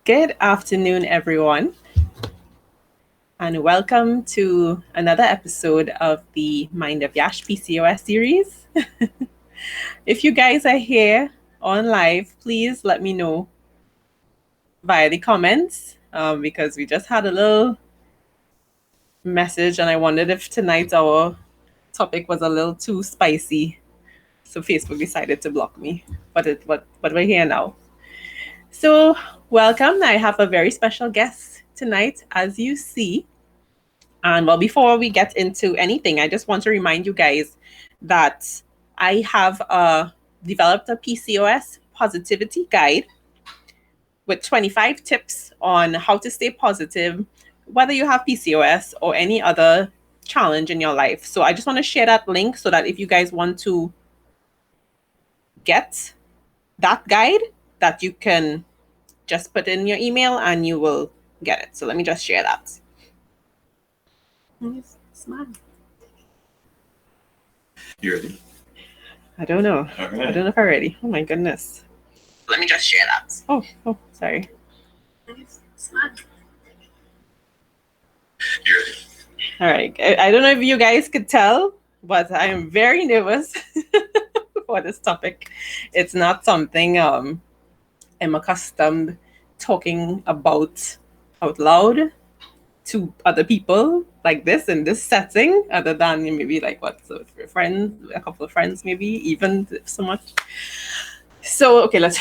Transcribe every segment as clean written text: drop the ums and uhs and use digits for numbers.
Good afternoon, everyone, and welcome to another episode of the Mind of Yash PCOS series. If you guys are here on live, please let me know via the comments because we just had a little message and I wondered if tonight our topic was a little too spicy. So Facebook decided to block me, but we're here now. So welcome. I have a very special guest tonight, as you see. And well, before we get into anything, I just want to remind you guys that I have developed a PCOS positivity guide with 25 tips on how to stay positive, whether you have PCOS or any other challenge in your life. So I just want to share that link so that if you guys want to get that guide, that you can just put in your email and you will get it. So let me just share that. Smile. You ready? I don't know. All I right. don't know if I'm ready. Oh my goodness. Let me just share that. Oh, sorry. Smile. You ready? All right. I don't know if you guys could tell, but I am very nervous for this topic. It's not something I'm accustomed talking about out loud to other people like this in this setting, other than maybe like what, so for friends, a couple of friends, maybe even if so much. So okay, let's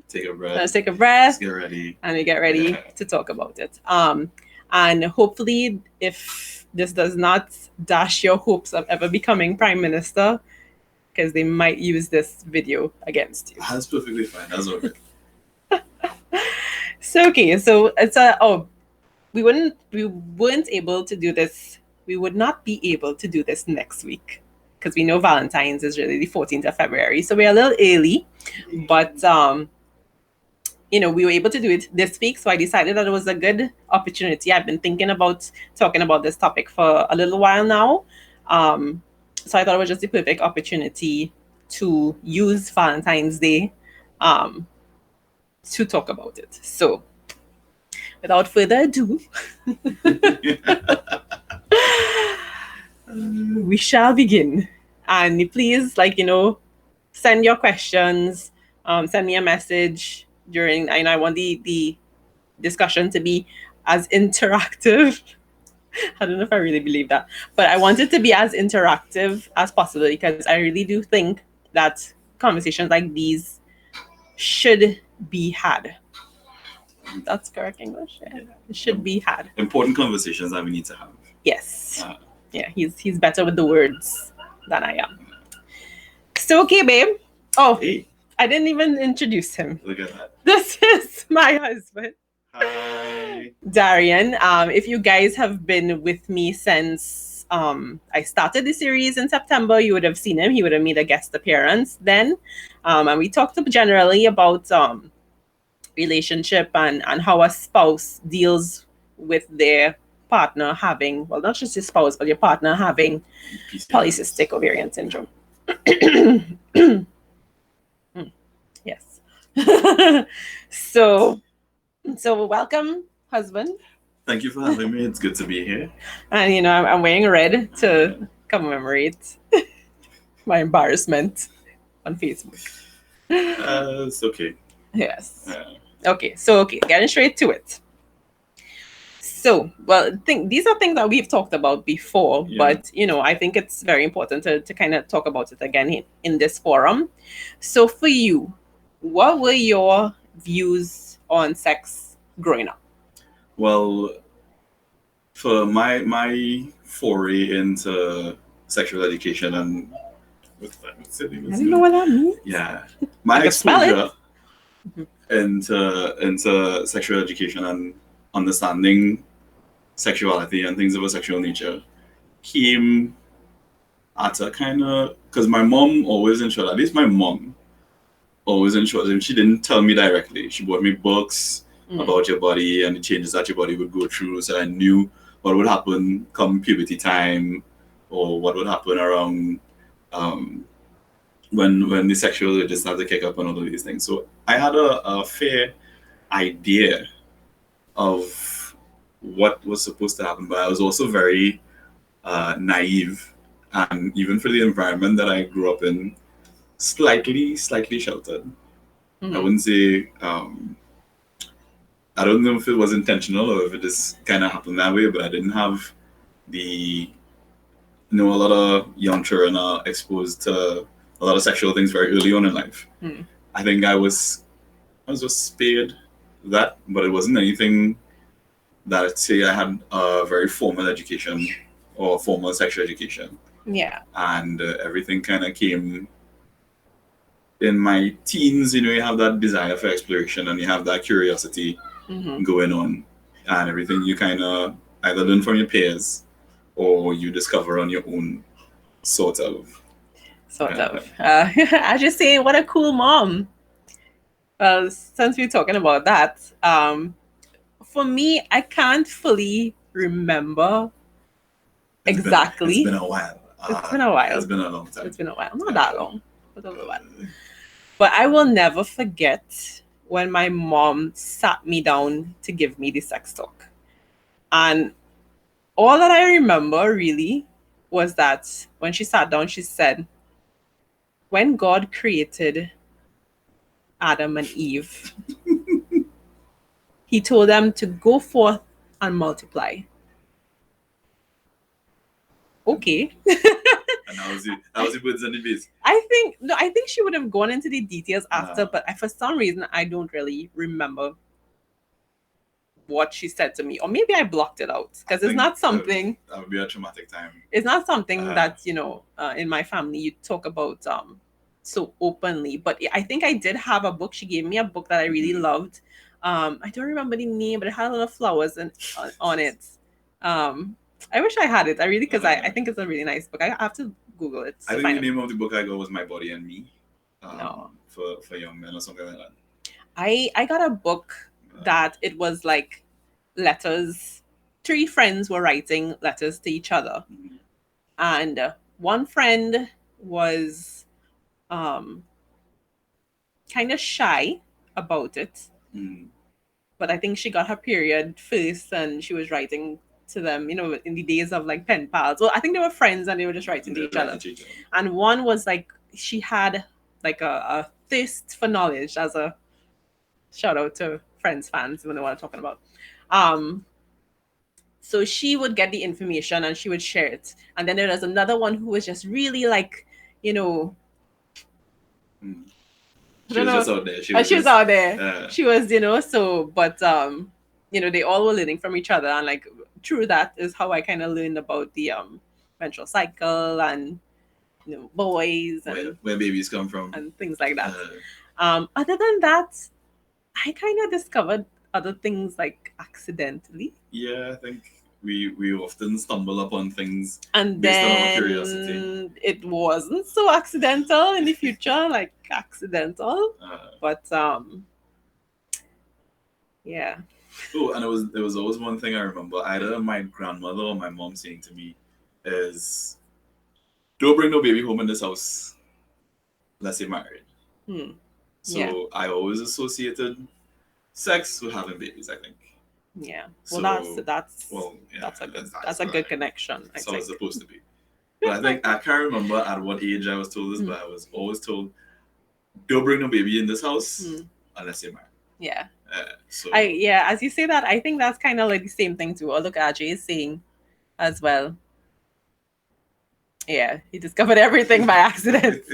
Take a breath. let's take a breath. Let's get ready. And we get ready to talk about it. And hopefully, if this does not dash your hopes of ever becoming prime minister, because they might use this video against you. That's perfectly fine. That's all right. So okay, so it's we weren't able to do this. We would not be able to do this next week because we know Valentine's is really the 14th of February, so we're a little early, but we were able to do it this week. So I decided that it was a good opportunity. I've been thinking about talking about this topic for a little while now. So I thought it was just the perfect opportunity to use Valentine's Day to talk about it. So without further ado, we shall begin. And please, send your questions, send me a message during, and I want the discussion to be as interactive. I don't know if I really believe that, but I want it to be as interactive as possible because I really do think that conversations like these should be had. That's correct English. Yeah. It should be had. Important conversations that we need to have. Yes. Yeah, he's better with the words than I am. So okay, babe. Oh, Hey, I didn't even introduce him. look at that. This is my husband. Hi. Darian. If you guys have been with me since I started the series in September, you would have seen him. He would have made a guest appearance then. And we talked generally about relationship and how a spouse deals with their partner having, well, not just your spouse, but your partner having polycystic ovarian syndrome. Yes. So welcome, husband. Thank you for having me. It's good to be here. And I'm wearing red to commemorate my embarrassment on Facebook. It's okay. Yes. Okay. So getting straight to it. So, well, these are things that we've talked about before, Yeah. but I think it's very important to kind of talk about it again in this forum. So, for you, what were your views on sex growing up? Well, for my foray into sexual education and what's that? I don't know what that means. Yeah, my I can smell it. exposure into sexual education and understanding sexuality and things of a sexual nature came at a kind of, because my mom always ensured, at least my mom always ensured, and she didn't tell me directly. She bought me books about your body and the changes that your body would go through, so I knew what would happen come puberty time or what would happen around when the sexual urges started to kick up and all of these things. So I had a fair idea of what was supposed to happen, but I was also very naive, and even for the environment that I grew up in, slightly sheltered. I wouldn't say I don't know if it was intentional or if it just kind of happened that way, but I didn't have the a lot of young children are exposed to a lot of sexual things very early on in life. I think I was just spared that, but it wasn't anything that I'd say I had a very formal education or formal sexual education. Yeah. And everything kind of came in my teens. You have that desire for exploration and you have that curiosity going on, and everything you kind of either learn from your peers or you discover on your own, sort of. I just saying, what a cool mom. Well, since we're talking about that, for me, I can't fully remember exactly. It's been a while. It's been a while. It's been a long time. It's been a while. Not that long, but a little while. But I will never forget when my mom sat me down to give me the sex talk. And all that I remember really was that when she sat down, she said, when God created Adam and Eve, he told them to go forth and multiply. Okay. And that was the birds and the bees. I think she would have gone into the details after, but for some reason I don't really remember what she said to me, or maybe I blocked it out because it's not something that would be a traumatic time. It's not something that in my family you talk about so openly. But I think I did have a book. She gave me a book that I really loved. I don't remember the name, but it had a lot of flowers on it. I wish I had it. I really, because I think it's a really nice book. I have to Google it. I think the name of the book I got was My Body and Me. No. For young men or something like that. I got a book that it was like letters. 3 friends were writing letters to each other. And one friend was kind of shy about it. But I think she got her period first and she was writing to them, in the days of like pen pals. Well, I think they were friends and they were just writing to each other. And one was like, she had like a thirst for knowledge, as a shout out to Friends fans, you know what I'm talking about. So she would get the information and she would share it. And then there was another one who was just really like, She was just out there. She was out there. She was, but they all were learning from each other. And like through that is how I kind of learned about the menstrual cycle and boys and where babies come from and things like that. Other than that, I kind of discovered other things like accidentally. Yeah, I think we often stumble upon things and based then on our curiosity. It wasn't so accidental in the future, like accidental. But yeah. Oh, and there was always one thing I remember, either my grandmother or my mom saying to me is, don't bring no baby home in this house unless you're married. So I always associated sex with having babies, I think. Yeah. Well, that's a good connection. That's how it's supposed to be. But I think I can't remember at what age I was told this, but I was always told, don't bring no baby in this house unless you're married. Yeah. As you say that, I think that's kind of like the same thing too. Or look, Ajay is saying as well. Yeah, he discovered everything by accident.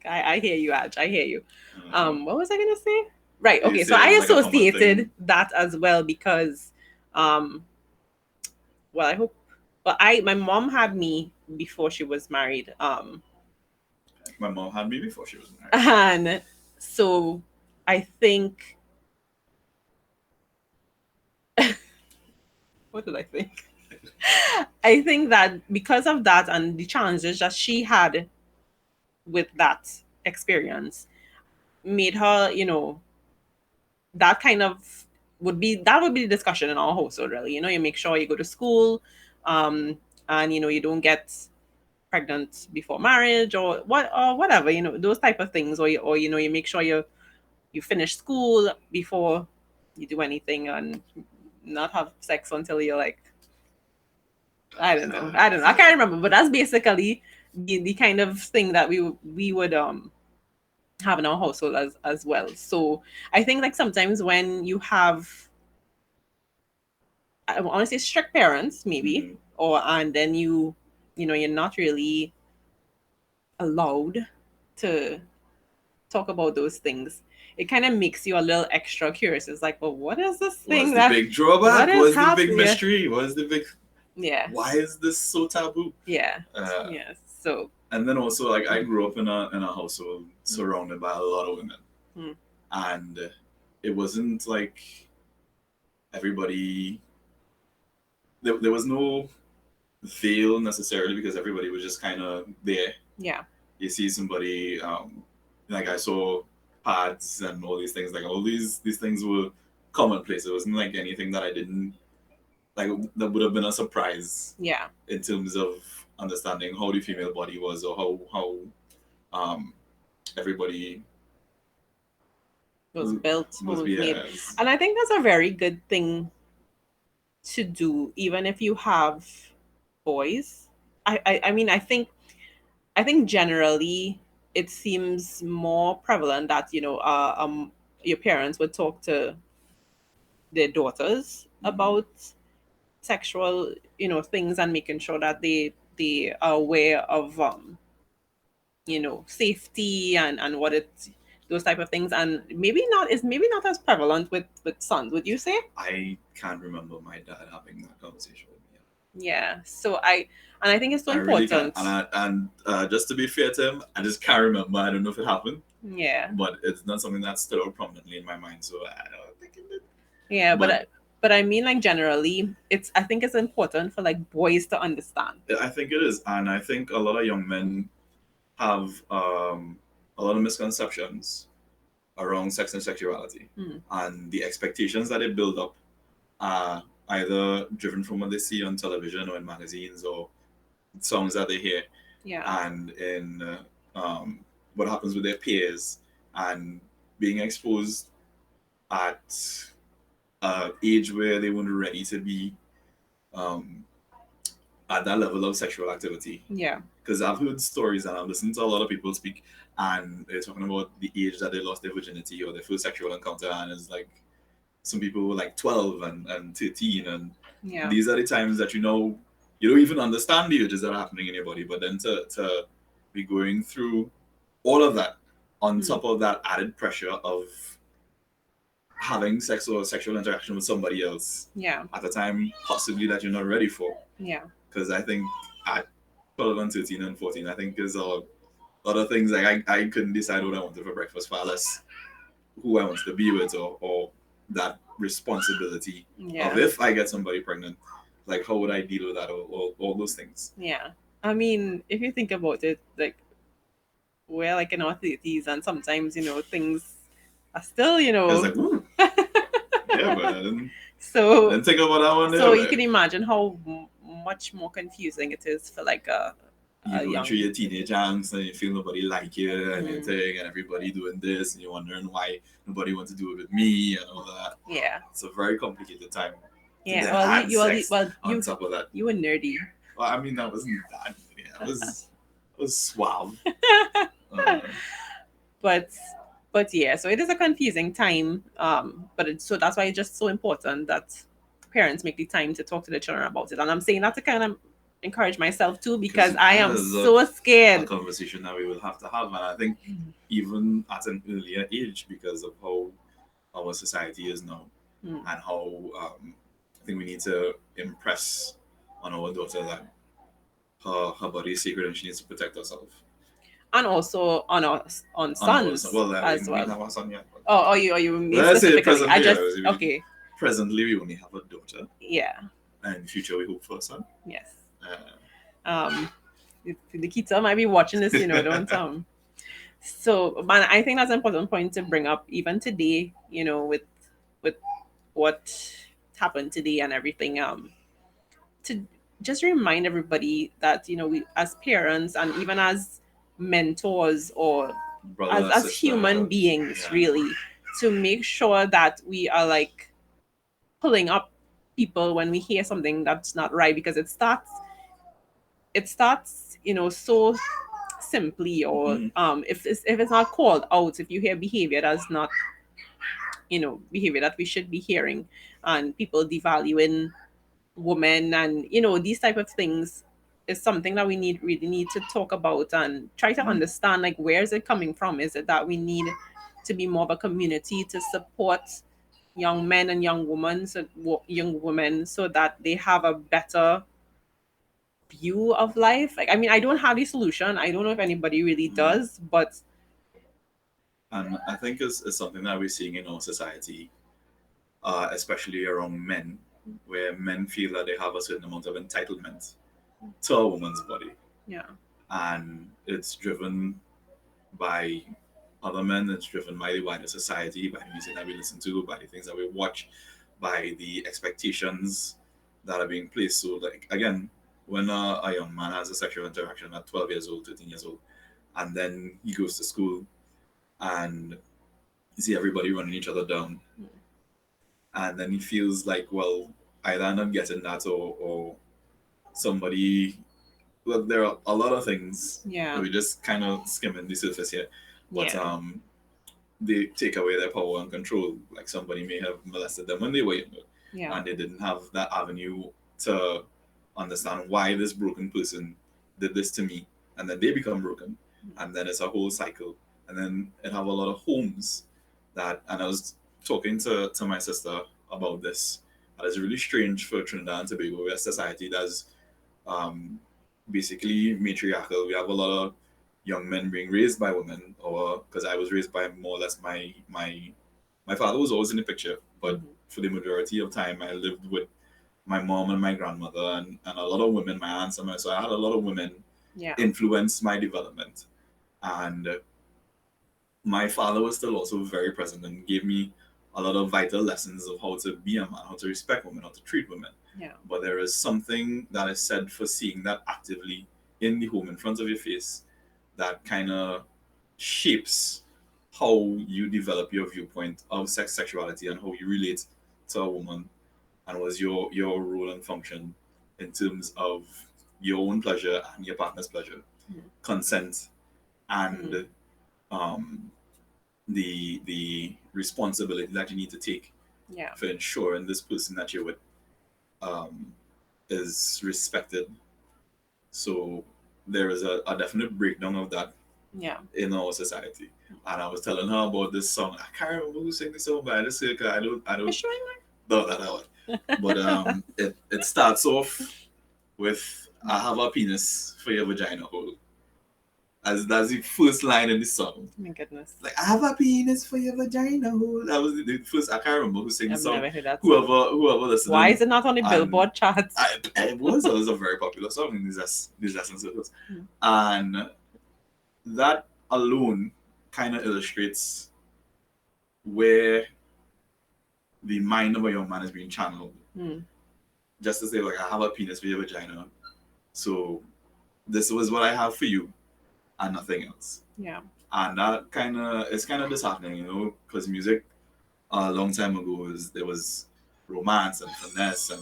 I hear you, Aj. I hear you. What was I gonna say? Right. Okay. So I associated that as well because, well, I hope. But my mom had me before she was married. My mom had me before she was married. And so I think. What did I think? I think that because of that and the challenges that she had with that experience made her, that kind of would be the discussion in our household, really. You make sure you go to school, and you don't get pregnant before marriage or whatever, those type of things, or you make sure you finish school before you do anything, and not have sex until you're like, I can't remember, but that's basically the kind of thing that we would have in our household as well. So I think like sometimes when you have, I want to say, strict parents maybe, or and then you're not really allowed to talk about those things, it kind of makes you a little extra curious. It's like, well, what is this thing What's the big drawback? What's the big happening? mystery? What's the big... Yeah. Why is this so taboo? Yeah. Yes. So. And then also, like, I grew up in a household surrounded by a lot of women, and it wasn't like everybody. There was no veil necessarily, because everybody was just kind of there. Yeah. You see somebody, like I saw pads and all these things. Like all these things were commonplace. It wasn't like anything that I didn't like that would have been a surprise. Yeah. In terms of understanding how the female body was, or how everybody was built, was made. Yes. And I think that's a very good thing to do, even if you have boys. I mean, I think generally it seems more prevalent that your parents would talk to their daughters about sexual things, and making sure that they are aware of safety and what it, those type of things. And maybe not as prevalent with sons, would you say? I can't remember my dad having that conversation with me. Yeah, so I think it's so important. Really can't. And just to be fair to him, I just can't remember. I don't know if it happened. Yeah, but it's not something that stood out prominently in my mind, so I don't think it did. Yeah, but I mean, like, generally, I think it's important for like boys to understand. I think it is, and I think a lot of young men have a lot of misconceptions around sex and sexuality, and the expectations that they build up are either driven from what they see on television or in magazines or songs that they hear, and in what happens with their peers, and being exposed at an age where they weren't ready to be at that level of sexual activity. Yeah. Because I've heard stories and I've listened to a lot of people speak, and they're talking about the age that they lost their virginity or their first sexual encounter, and it's like some people were like 12 and 13, and these are the times that you don't even understand the urges that are happening in your body, but then to be going through all of that on top of that added pressure of having sex or sexual interaction with somebody else at a time possibly that you're not ready for. Because I think at 12 and 13 and 14, I think there's a lot of things like I couldn't decide what I wanted for breakfast, far less who I wanted to be with, or that responsibility of if I get somebody pregnant, like how would I deal with that, or all those things. Yeah. I mean, if you think about it, like, we're like in our 30s, and sometimes, things are still, It's like, ooh. Yeah, but so then think about that one there. So you can imagine how much more confusing it is for like you go through your teenage angst and you feel nobody like you and everything, and everybody doing this, and you're wondering why nobody wants to do it with me and all that. Yeah. It's a very complicated time. Yeah. Well, on top of that. You were nerdy. Well, I mean, that wasn't that. Yeah, it was suave. But yeah, so it is a confusing time. So that's why it's just so important that parents make the time to talk to their children about it. And I'm saying that to kind of encourage myself too, because I am so scared. A conversation that we will have to have, and I think even at an earlier age, because of how our society is now, and how I think we need to impress on our daughter that her body is sacred and she needs to protect herself. And also on sons well, as well. Have a son yet, oh, you mean let's say presently? Okay. Presently, we only have a daughter. Yeah. And in the future, we hope for a son. Yes. Nikita might be watching this, don't So, man, I think that's an important point to bring up even today, with what happened today and everything. To just remind everybody that, we as parents and even as mentors, or Brother, as sister, human beings, yeah. really, to make sure that we are like pulling up people when we hear something that's not right, because it starts so simply, or Mhm. if it's not called out, if you hear behavior that's not behavior that we should be hearing, and people devaluing women, and these type of things, is something that we really need to talk about and try to Mhm. understand, like, where is it coming from. Is it that we need to be more of a community to support young men and young women, so that they have a better view of life? Like, I mean, I don't have the solution. I don't know if anybody really Mhm. does, but And I think it's something that we're seeing in our society, especially around men, where men feel that they have a certain amount of entitlement to a woman's body. yeah, And it's driven by other men, it's driven by the wider society, by the music that we listen to, by the things that we watch, by the expectations that are being placed. So, like, again, when a young man has a sexual interaction at 12 years old, 13 years old, and then he goes to school and you see everybody running each other down, and then he feels like, well, either I'm not getting that, or somebody. Well, there are a lot of things that yeah, we just kind of skimming the surface here, but yeah, they take away their power and control. Like, somebody may have molested them when they were younger, yeah, and they didn't have that avenue to understand why this broken person did this to me, and then they become broken, and then it's a whole cycle, and then it have a lot of homes that. And I was talking to my sister about this. And it's really strange for Trinidad and Tobago, where society that's um, basically matriarchal. We have a lot of young men being raised by women, or because I was raised by more or less my father was always in the picture, but mhm, for the majority of time I lived with my mom and my grandmother, and a lot of women, my aunts and my, so I had a lot of women yeah, influence my development. And my father was still also very present and gave me a lot of vital lessons of how to be a man, how to respect women, how to treat women. yeah, But there is something that is said for seeing that actively in the home in front of your face that kind of shapes how you develop your viewpoint of sexuality, and how you relate to a woman, and was your role and function in terms of your own pleasure and your partner's pleasure, mhm, consent, mhm, and um, the responsibility that you need to take yeah, for ensuring this person that you're with um, is respected. So there is a definite breakdown of that yeah. in our society. And I was telling her about this song. I can't remember who sang this song, but I just say, 'cause I For don't sure. know that one. But it starts off with "I have a penis for your vagina hole." As that's the first line in the song. My goodness. Like, I have a penis for your vagina hole. That was the first. I can't remember who sang the I've song. never heard that song. Whoever Why listening, is it not on the and Billboard charts? it was a very popular song in these lessons circles, Mm. and that alone kind of illustrates where the mind of a young man is being channeled. Mm. Just to say, like, I have a penis for your vagina, so this was what I have for you, and nothing else. Yeah. And that it's kind of disheartening, because music a long time ago there was romance and finesse, and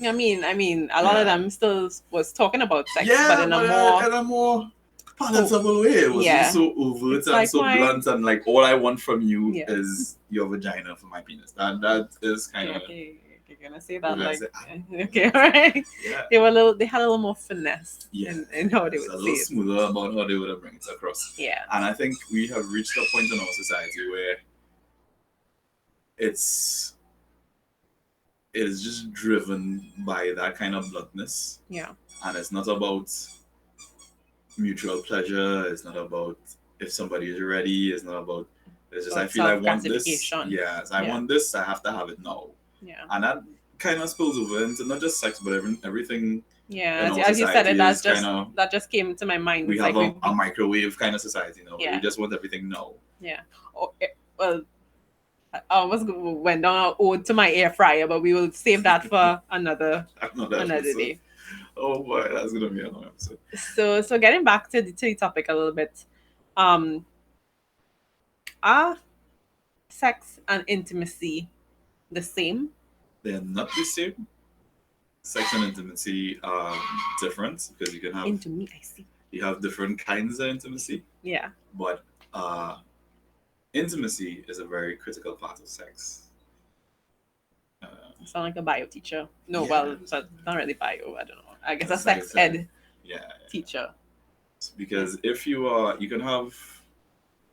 I mean, a lot of yeah, them still was talking about sex, but yeah, in a but more in a more po- palatable way. It wasn't yeah. so overt It's and like, so why? blunt, and like, all I want from you Yeah. is your vagina for my penis. That is kind Okay, of okay, you're gonna say what that, I like, say. okay, all right. Yeah, They had a little more finesse yeah, in how they it's would a say little it. smoother about how they would have bring it across. Yeah. And I think we have reached a point in our society where it's it is just driven by that kind of bluntness, Yeah. and it's not about mutual pleasure. It's not about if somebody is ready. It's not about. It's just, I About feel I self want this. gratification. Yes, I Yeah. want this. I have to have it now, Yeah. and that kind of spills over into not just sex, but everything Yeah. in As, our as you said it, society is kind of. that just came to my mind. We It's have like a microwave kind of society now, where we yeah. just want everything now. Yeah. Oh, well, I almost went down an ode to my air fryer, but we will save that for another Another another episode. day. Oh boy, that's gonna be a long episode. So getting back to the topic a little bit, um, are sex and intimacy the same? They're not the same. Sex and intimacy are different because Into me, I see. you have different kinds of intimacy, Yeah. but intimacy is a very critical part of sex. You sound like a bio teacher. No, Yeah. well, but not really bio. I don't know. I guess a It's like sex ed yeah, teacher. because if you you can have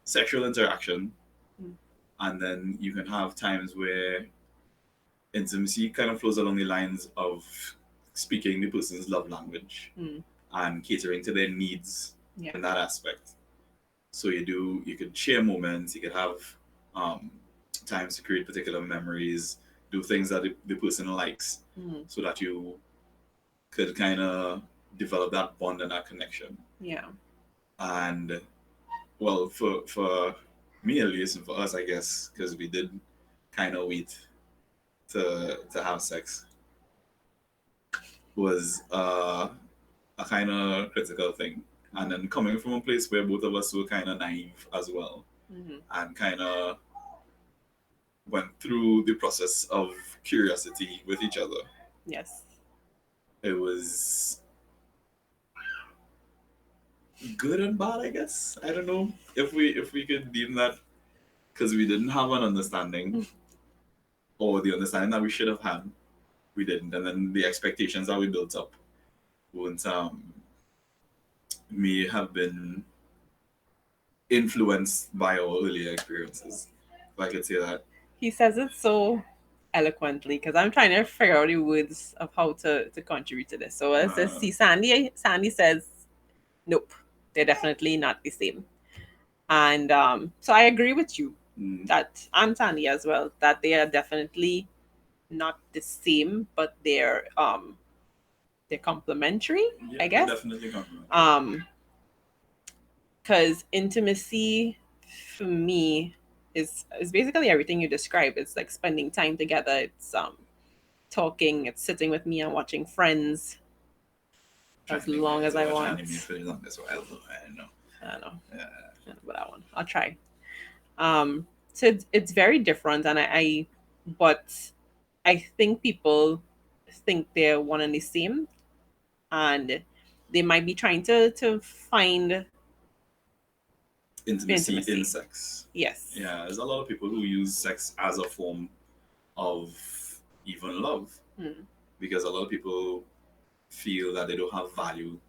sexual interaction, Mm. and then you can have times where intimacy kind of flows along the lines of speaking the person's love language Mm. and catering to their needs Yeah. in that aspect. So you could share moments, you could have um, times to create particular memories, do things that the person likes, Mm. so that you could kind of develop that bond and that connection. Yeah. And well, for me at least, and for us, I guess, because we did kind of wait to have sex, was a kind of critical thing. And then coming from a place where both of us were kind of naive as well, Mm-hmm. and kind of went through the process of curiosity with each other. Yes. It was good and bad, I guess. I don't know if we could deem that, because we didn't have an understanding, or the understanding that we should have had, we didn't, and then the expectations that we built up won't may have been influenced by our earlier experiences, if I could say that. He says it so eloquently because I'm trying to figure out the words of how to contribute to this. So let's just see. Sandy says, nope, they're definitely not the same. And so I agree with you that, and Sandy as well, that they are definitely not the same, but they're complementary, Yeah, I guess. definitely complementary. Because intimacy for me is basically everything you described. It's like spending time together. It's talking. It's sitting with me and watching Friends as long as I want. For the longest while, I don't know. I don't know. Yeah. I don't know about that one. I'll try. So it's very different, and but I think people think they're one and the same, and they might be trying to find Intimacy intimacy. in sex. Yes. Yeah, there's a lot of people who use sex as a form of even love, because a lot of people feel that they don't have value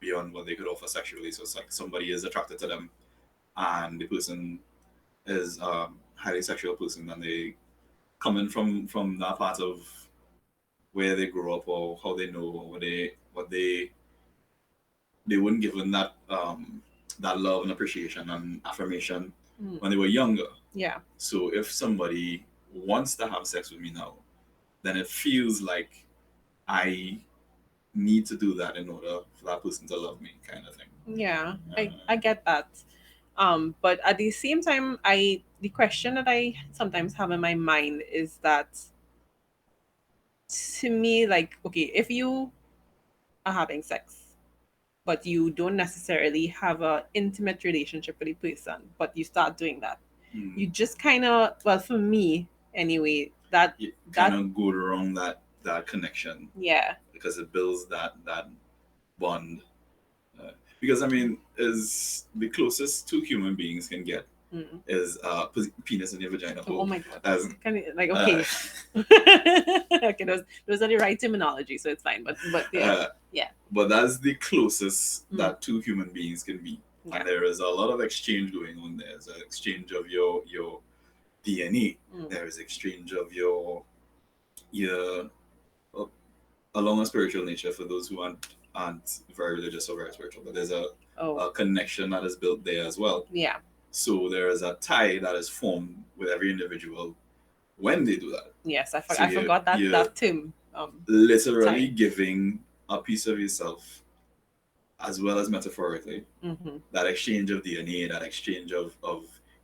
beyond what they could offer sexually. So it's like somebody is attracted to them, and the person is a highly sexual person, and they coming from that part of where they grew up, or how they know, or what they weren't given that love and appreciation and affirmation when they were younger. Yeah. So if somebody wants to have sex with me now, then it feels like I need to do that in order for that person to love me, kind of thing. Yeah, I get that. But at the same time, the question that I sometimes have in my mind is that, to me, like, okay, if you are having sex, but you don't necessarily have an intimate relationship with the person, but you start doing that, you just kind of, well, for me anyway, that you kind of go around that connection. Yeah. Because it builds that bond. Because I mean, is the closest two human beings can get is penis in your vagina. Oh my god! As, like, okay, okay, those are the right terminology, so it's fine. But yeah, yeah. But that's the closest that two human beings can be, and there is a lot of exchange going on there. There's an exchange of your DNA. There is exchange of your along a spiritual nature for those who aren't very religious or very spiritual, but there's a connection that is built there as well. Yeah. So there is a tie that is formed with every individual when they do that. Yes, I forgot that term. Literally giving a piece of yourself, as well as metaphorically, that exchange of DNA, that exchange of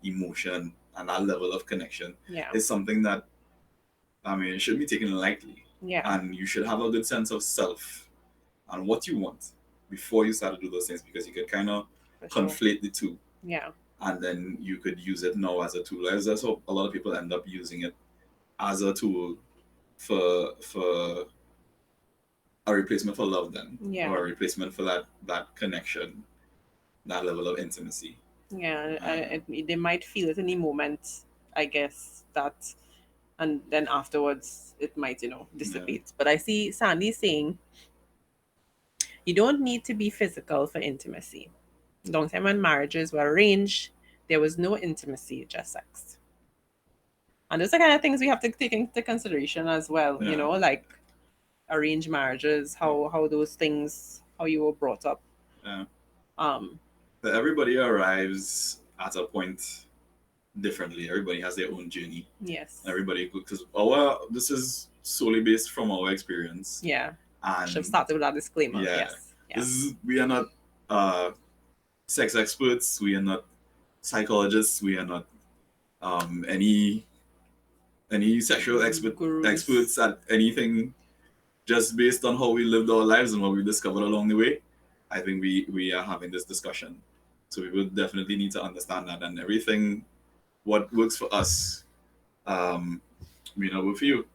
emotion, and that level of connection is something that, I mean, it should be taken lightly. Yeah. And you should have a good sense of self and what you want before you start to do those things, because you could kind of For sure. conflate the two, Yeah. and then you could use it now as a tool. As that's how a lot of people end up using it as a tool for a replacement for love, then, Yeah. or a replacement for that connection, that level of intimacy. Yeah. They might feel it in the moment, I guess, that, and then afterwards it might, dissipate. But I see Sandy saying you don't need to be physical for intimacy. Long time when marriages were arranged, there was no intimacy, just sex. And those are kind of things we have to take into consideration as well, Yeah. like arranged marriages, how those things, how you were brought up. Yeah. Um, But everybody arrives at a point differently. Everybody has their own journey. yes. Everybody, because this is solely based from our experience. Yeah. And Should have started with that disclaimer. yeah, Yes. Yeah. we are not sex experts. We are not psychologists. We are not any sexual Gurus. experts at anything. Just based on how we lived our lives and what we discovered along the way, I think we are having this discussion. So we would definitely need to understand that, and everything, what works for us, may not work for you,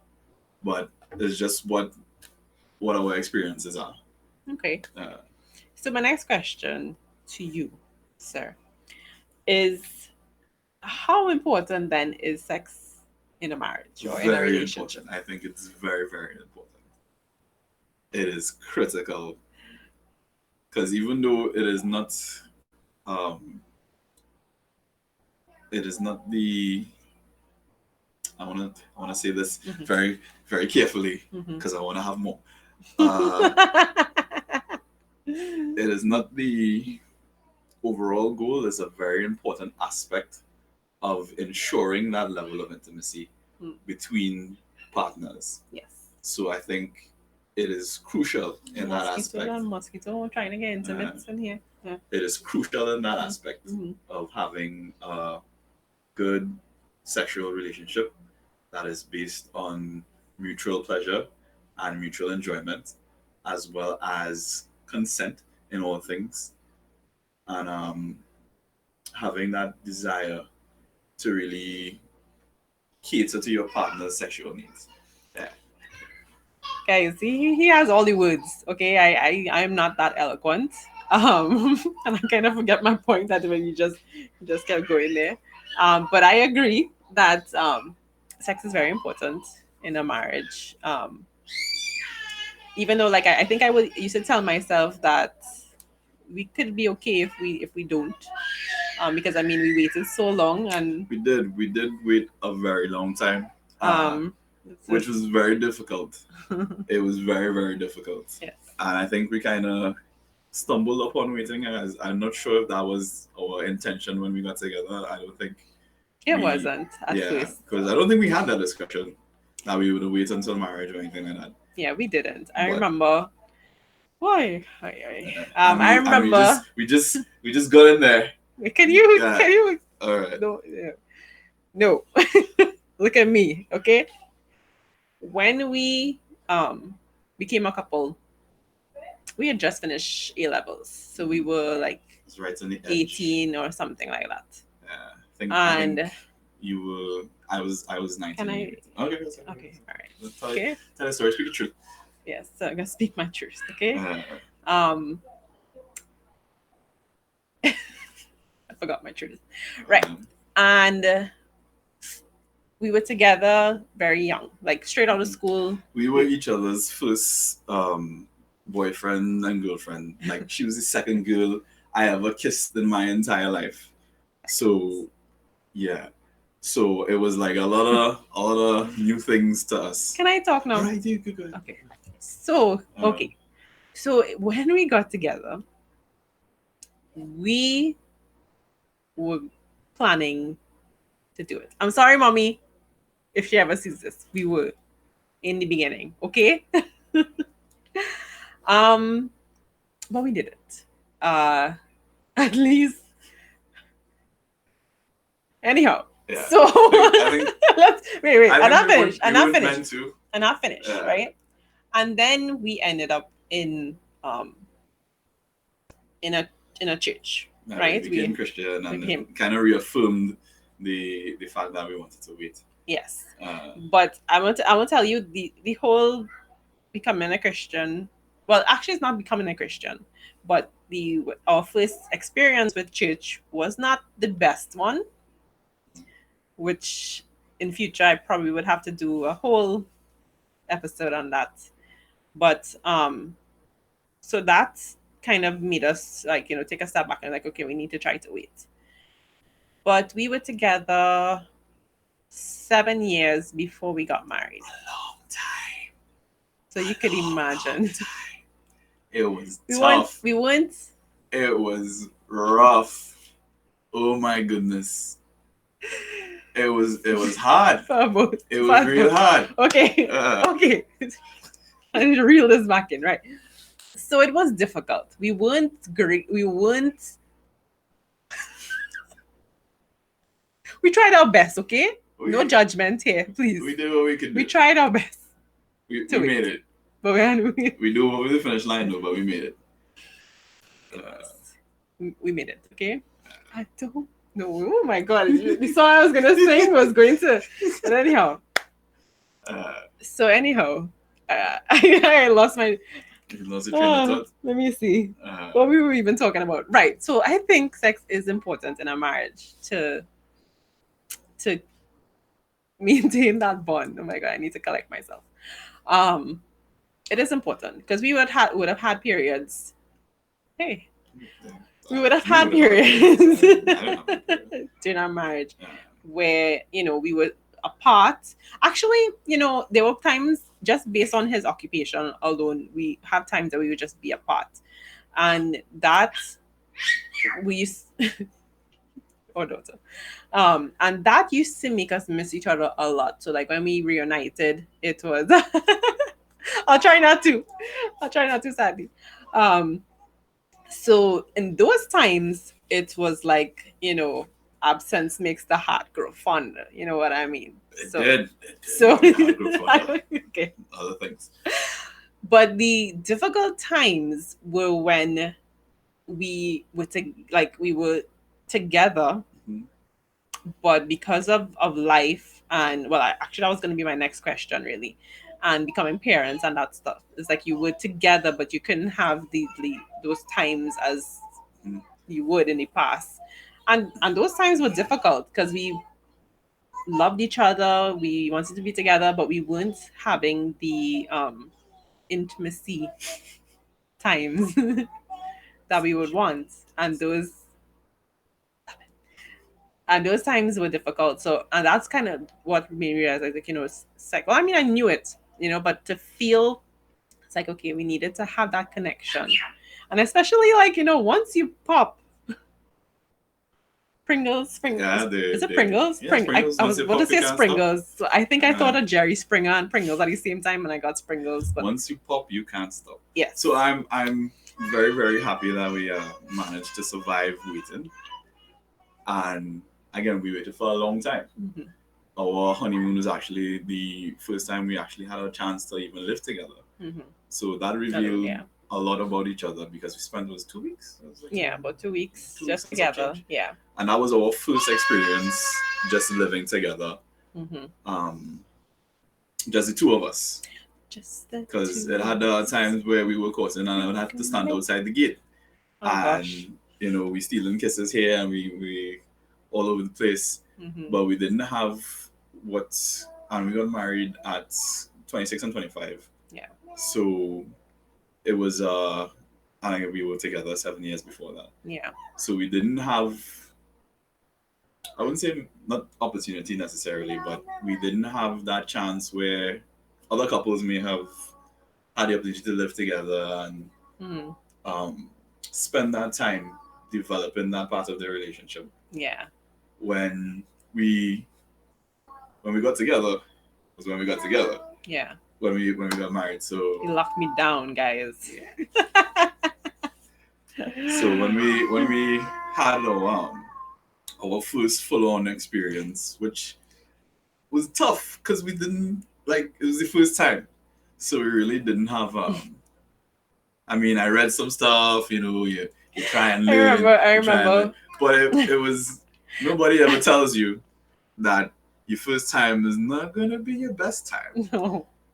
but it's just what our experiences are. Okay. So my next question to you, sir, is how important then is sex in a marriage or in a Very relationship? important. I think it's very, very important. It is critical, because even though it is not the I wanna say this very, very carefully, because I wanna have more. It is not the overall goal. It's a very important aspect of ensuring that level of intimacy between partners. Yes. So I think it is crucial in that aspect. Mosquito trying to get intimate in here. Yeah. It is crucial in that aspect of having a good sexual relationship that is based on mutual pleasure and mutual enjoyment, as well as consent in all things, and having that desire to really cater to your partner's sexual needs. Yeah. Guys, he has all the words. Okay, I'm not that eloquent. And I kind of forget my point that when you just kept going there. But I agree that sex is very important in a marriage. Even though, like, I think I would used to tell myself that we could be okay if we don't, because I mean we waited so long, and we did wait a very long time, which was very difficult. It was very, very difficult. Yes. And I think we kind of stumbled upon waiting, as I'm not sure if that was our intention when we got together. I don't think it wasn't at first, because I don't think we had that discussion that we would wait until marriage or anything like that. Yeah, we didn't. I remember. Why? I remember. We just got in there. Can you? All right. No. Look at me, okay? When we became a couple, we had just finished A levels, so we were like right on the edge. 18 or something like that. Yeah, I think you were. I was 19. Can I? Okay. Okay. All right. Tell the story. Speak the truth. Yes, so I'm gonna speak my truth. Okay. I forgot my truth. Right. And we were together very young, like straight out of school. We were each other's first boyfriend and girlfriend. Like, she was the second girl I ever kissed in my entire life. So yeah. So it was like a lot of new things to us. Can I talk now? All right, you go ahead. Okay. So okay. So when we got together, we were planning to do it. I'm sorry, mommy, if she ever sees this. We were in the beginning, okay? But we didn't. At least. Anyhow. Yeah. So I think let's wait. I'm not finished. Right? And not finished, right? And then we ended up in um, in a church, Yeah, right? we became Christian and became- kind of reaffirmed the fact that we wanted to wait. Yes, Uh, but I want to tell you the whole becoming a Christian. Well, actually, it's not becoming a Christian, but our first experience with church was not the best one, which in future I probably would have to do a whole episode on that. But so that kind of made us like take a step back and like, okay, we need to try to wait. But we were together 7 years before we got married. a long time. So you could imagine. It was We tough. weren't. It was rough. Oh my goodness. It was hard. It was real hard. Okay. Okay. I need to reel this back in, right? So it was difficult. We weren't great. We tried our best, okay? No judgment here, please. We did what we could do. We tried our best. We made it. But we do over the finish line though, but we made it. We made it, okay? I don't know. Oh my god. The song I was gonna sing was going to, but anyhow. So anyhow, I lost my. You lost your train of thought. Let me see what we were even talking about. Right. So I think sex is important in a marriage to maintain that bond. Oh my god, I need to collect myself. It is important because we would have had periods. Hey. We would have had periods during our marriage where we were apart. Actually, there were times just based on his occupation alone, we have times that we would just be apart, and that we used or daughter, and that used to make us miss each other a lot. So like when we reunited, it was I'll try not to sadly. So in those times, it was like, absence makes the heart grow fonder. You know what I mean? It did. So okay. Other things. But the difficult times were when we were together, but because of life and actually that was going to be my next question really, and becoming parents and that stuff. It's like you were together, but you couldn't have those times as you would in the past, and those times were difficult because we loved each other, we wanted to be together, but we weren't having the intimacy times that we would want, and those times were difficult. So, and that's kind of what made me realize, like, it's like, well, I mean, I knew it, but to feel, it's like, okay, we needed to have that connection. And especially, like, once you pop Pringles. Yeah, is it Pringles? Yeah, Pringles. I was about to say Springles. So I think I thought of Jerry Springer and Pringles at the same time, and I got Springles. But once you pop, you can't stop. Yeah. So I'm very, very happy that we managed to survive waiting. And again, we waited for a long time. Mm-hmm. Our honeymoon was actually the first time we actually had a chance to even live together. Mm-hmm. So that revealed a lot about each other because we spent 2 weeks. About 2 weeks just together. Yeah. And that was our first experience just living together. Mm-hmm. Just the two of us. Because it had times where we were courting and I would have to stand outside the gate. Oh, gosh. We stealing kisses here and we all over the place. Mm-hmm. But we didn't have and we got married at 26 and 25. Yeah. So it was I think we were together 7 years before that. Yeah. So we didn't have, I wouldn't say not opportunity necessarily, but we didn't have that chance where other couples may have had the opportunity to live together and spend that time developing that part of their relationship. Yeah. When we got together was when we got together. Yeah. When we got married. So you locked me down, guys. Yeah. So when we had our first full-on experience, which was tough because we didn't it was the first time, so we really didn't have I mean, I read some stuff, you try and I learn. remember. You try and learn. But it was, nobody ever tells you that your first time is not going to be your best time.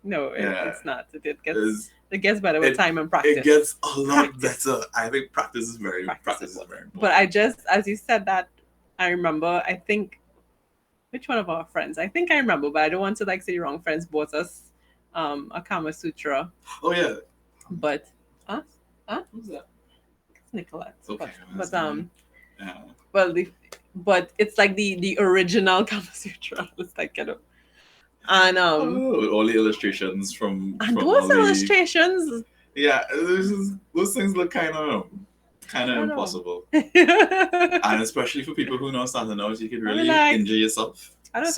No, it's not. It gets better with time and It practice. gets a lot better. I think practice is very important. But I just, as you said that, I remember, I think, which one of our friends? I think I remember, but I don't want to like say the wrong friends bought us a Kama Sutra. Oh yeah. But Who's that? It's Nicolette. Okay. But yeah. well, but it's like the original Kama Sutra. It's like and all the illustrations from those illustrations. Yeah, those things look kind of impossible. And especially for people who know starting out, you could really injure yourself. I don't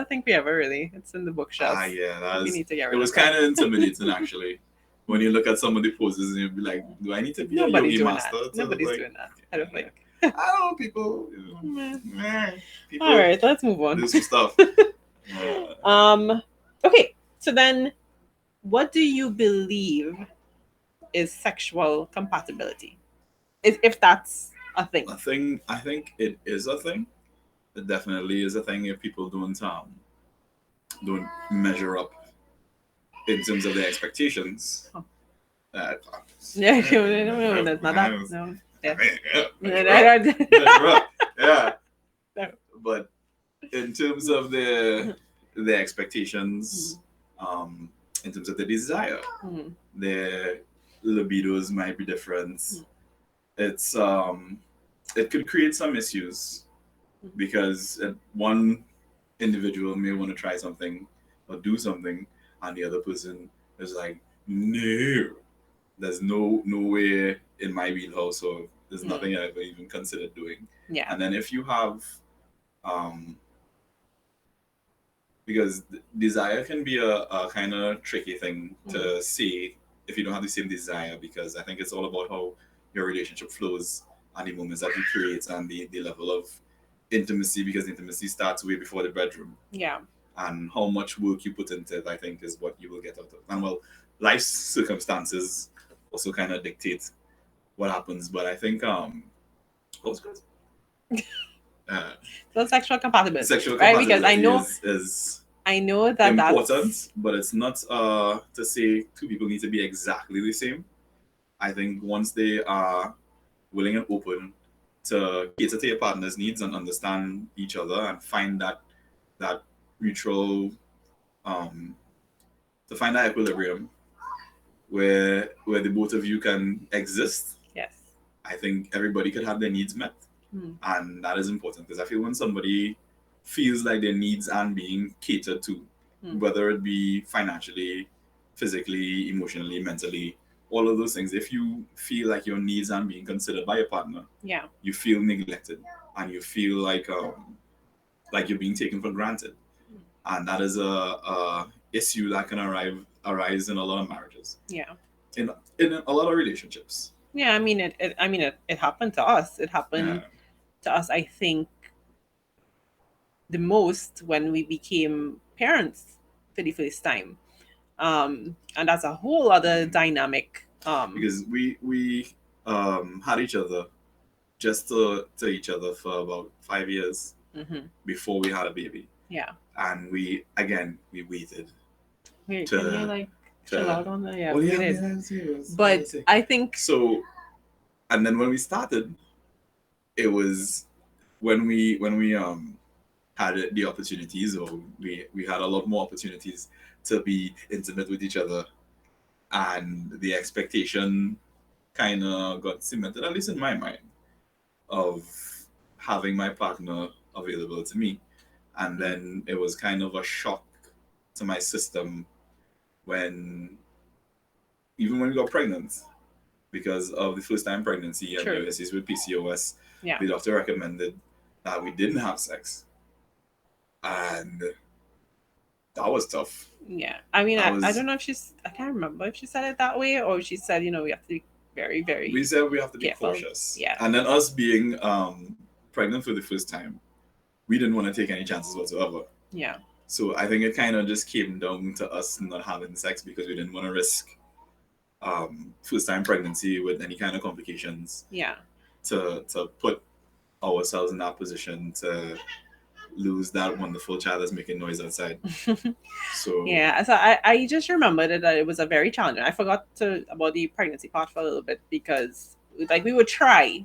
think we ever really. It's in the bookshelf. Yeah, we need to get rid it was kind of intimidating actually. When you look at some of the poses and you'll be like, do I need to be a yogi master? Nobody's doing that. I don't think. I don't know, people. All right, let's move on. Do some stuff. Okay, so then what do you believe is sexual compatibility? If that's a thing. I think it is a thing. It definitely is a thing if people don't measure up in terms of their expectations. That's not that. No. Yeah. But in terms of their expectations, in terms of the desire, their libidos might be different. It's it could create some issues because one individual may want to try something or do something, and the other person is like, no, there's no way in my wheelhouse, or there's nothing I ever even considered doing. Yeah. And then if you have because desire can be a kind of tricky thing to say if you don't have the same desire, because I think it's all about how your relationship flows and the moments that you create and the level of intimacy, because intimacy starts way before the bedroom. Yeah. And how much work you put into it, I think, is what you will get out of it. And well, life's circumstances also kind of dictate what happens. But I think what's good? So sexual compatibility. Sexual compatibility, right? Because I know that important, that's... but it's not to say two people need to be exactly the same. I think once they are willing and open to cater to your partner's needs and understand each other and find that mutual to find that equilibrium where the both of you can exist. Yes. I think everybody could have their needs met. And that is important, because I feel when somebody feels like their needs aren't being catered to, whether it be financially, physically, emotionally, mentally, all of those things, if you feel like your needs aren't being considered by your partner, you feel neglected and you feel like you're being taken for granted. And that is a issue that can arise in a lot of marriages. Yeah. In a lot of relationships. Yeah, I mean it happened to us. It happened to us, I think, the most when we became parents for the first time. And that's a whole other dynamic. Because we had each other just to each other for about 5 years before we had a baby. Yeah. And we waited. Wait, can you chill out on that? Yeah, well, we did. But I think so. And then when we started, it was when we had the opportunities, or we had a lot more opportunities to be intimate with each other, and the expectation kind of got cemented, at least in my mind, of having my partner available to me. And then it was kind of a shock to my system when we got pregnant, because of the first time pregnancy and the issues with PCOS. Yeah. The doctor recommended that we didn't have sex, and that was tough. Yeah, I mean, I don't know if I can't remember if she said it that way or she said, we have to be very, very... We said we have to be careful. Cautious. Yeah. And then us being pregnant for the first time, we didn't want to take any chances whatsoever. Yeah. So I think it kind of just came down to us not having sex because we didn't want to risk first time pregnancy with any kind of complications Yeah. to put ourselves in that position to lose that wonderful child that's making noise outside. So Yeah, so I just remembered that it was a very challenging. I forgot to about the pregnancy part for a little bit because like we would try.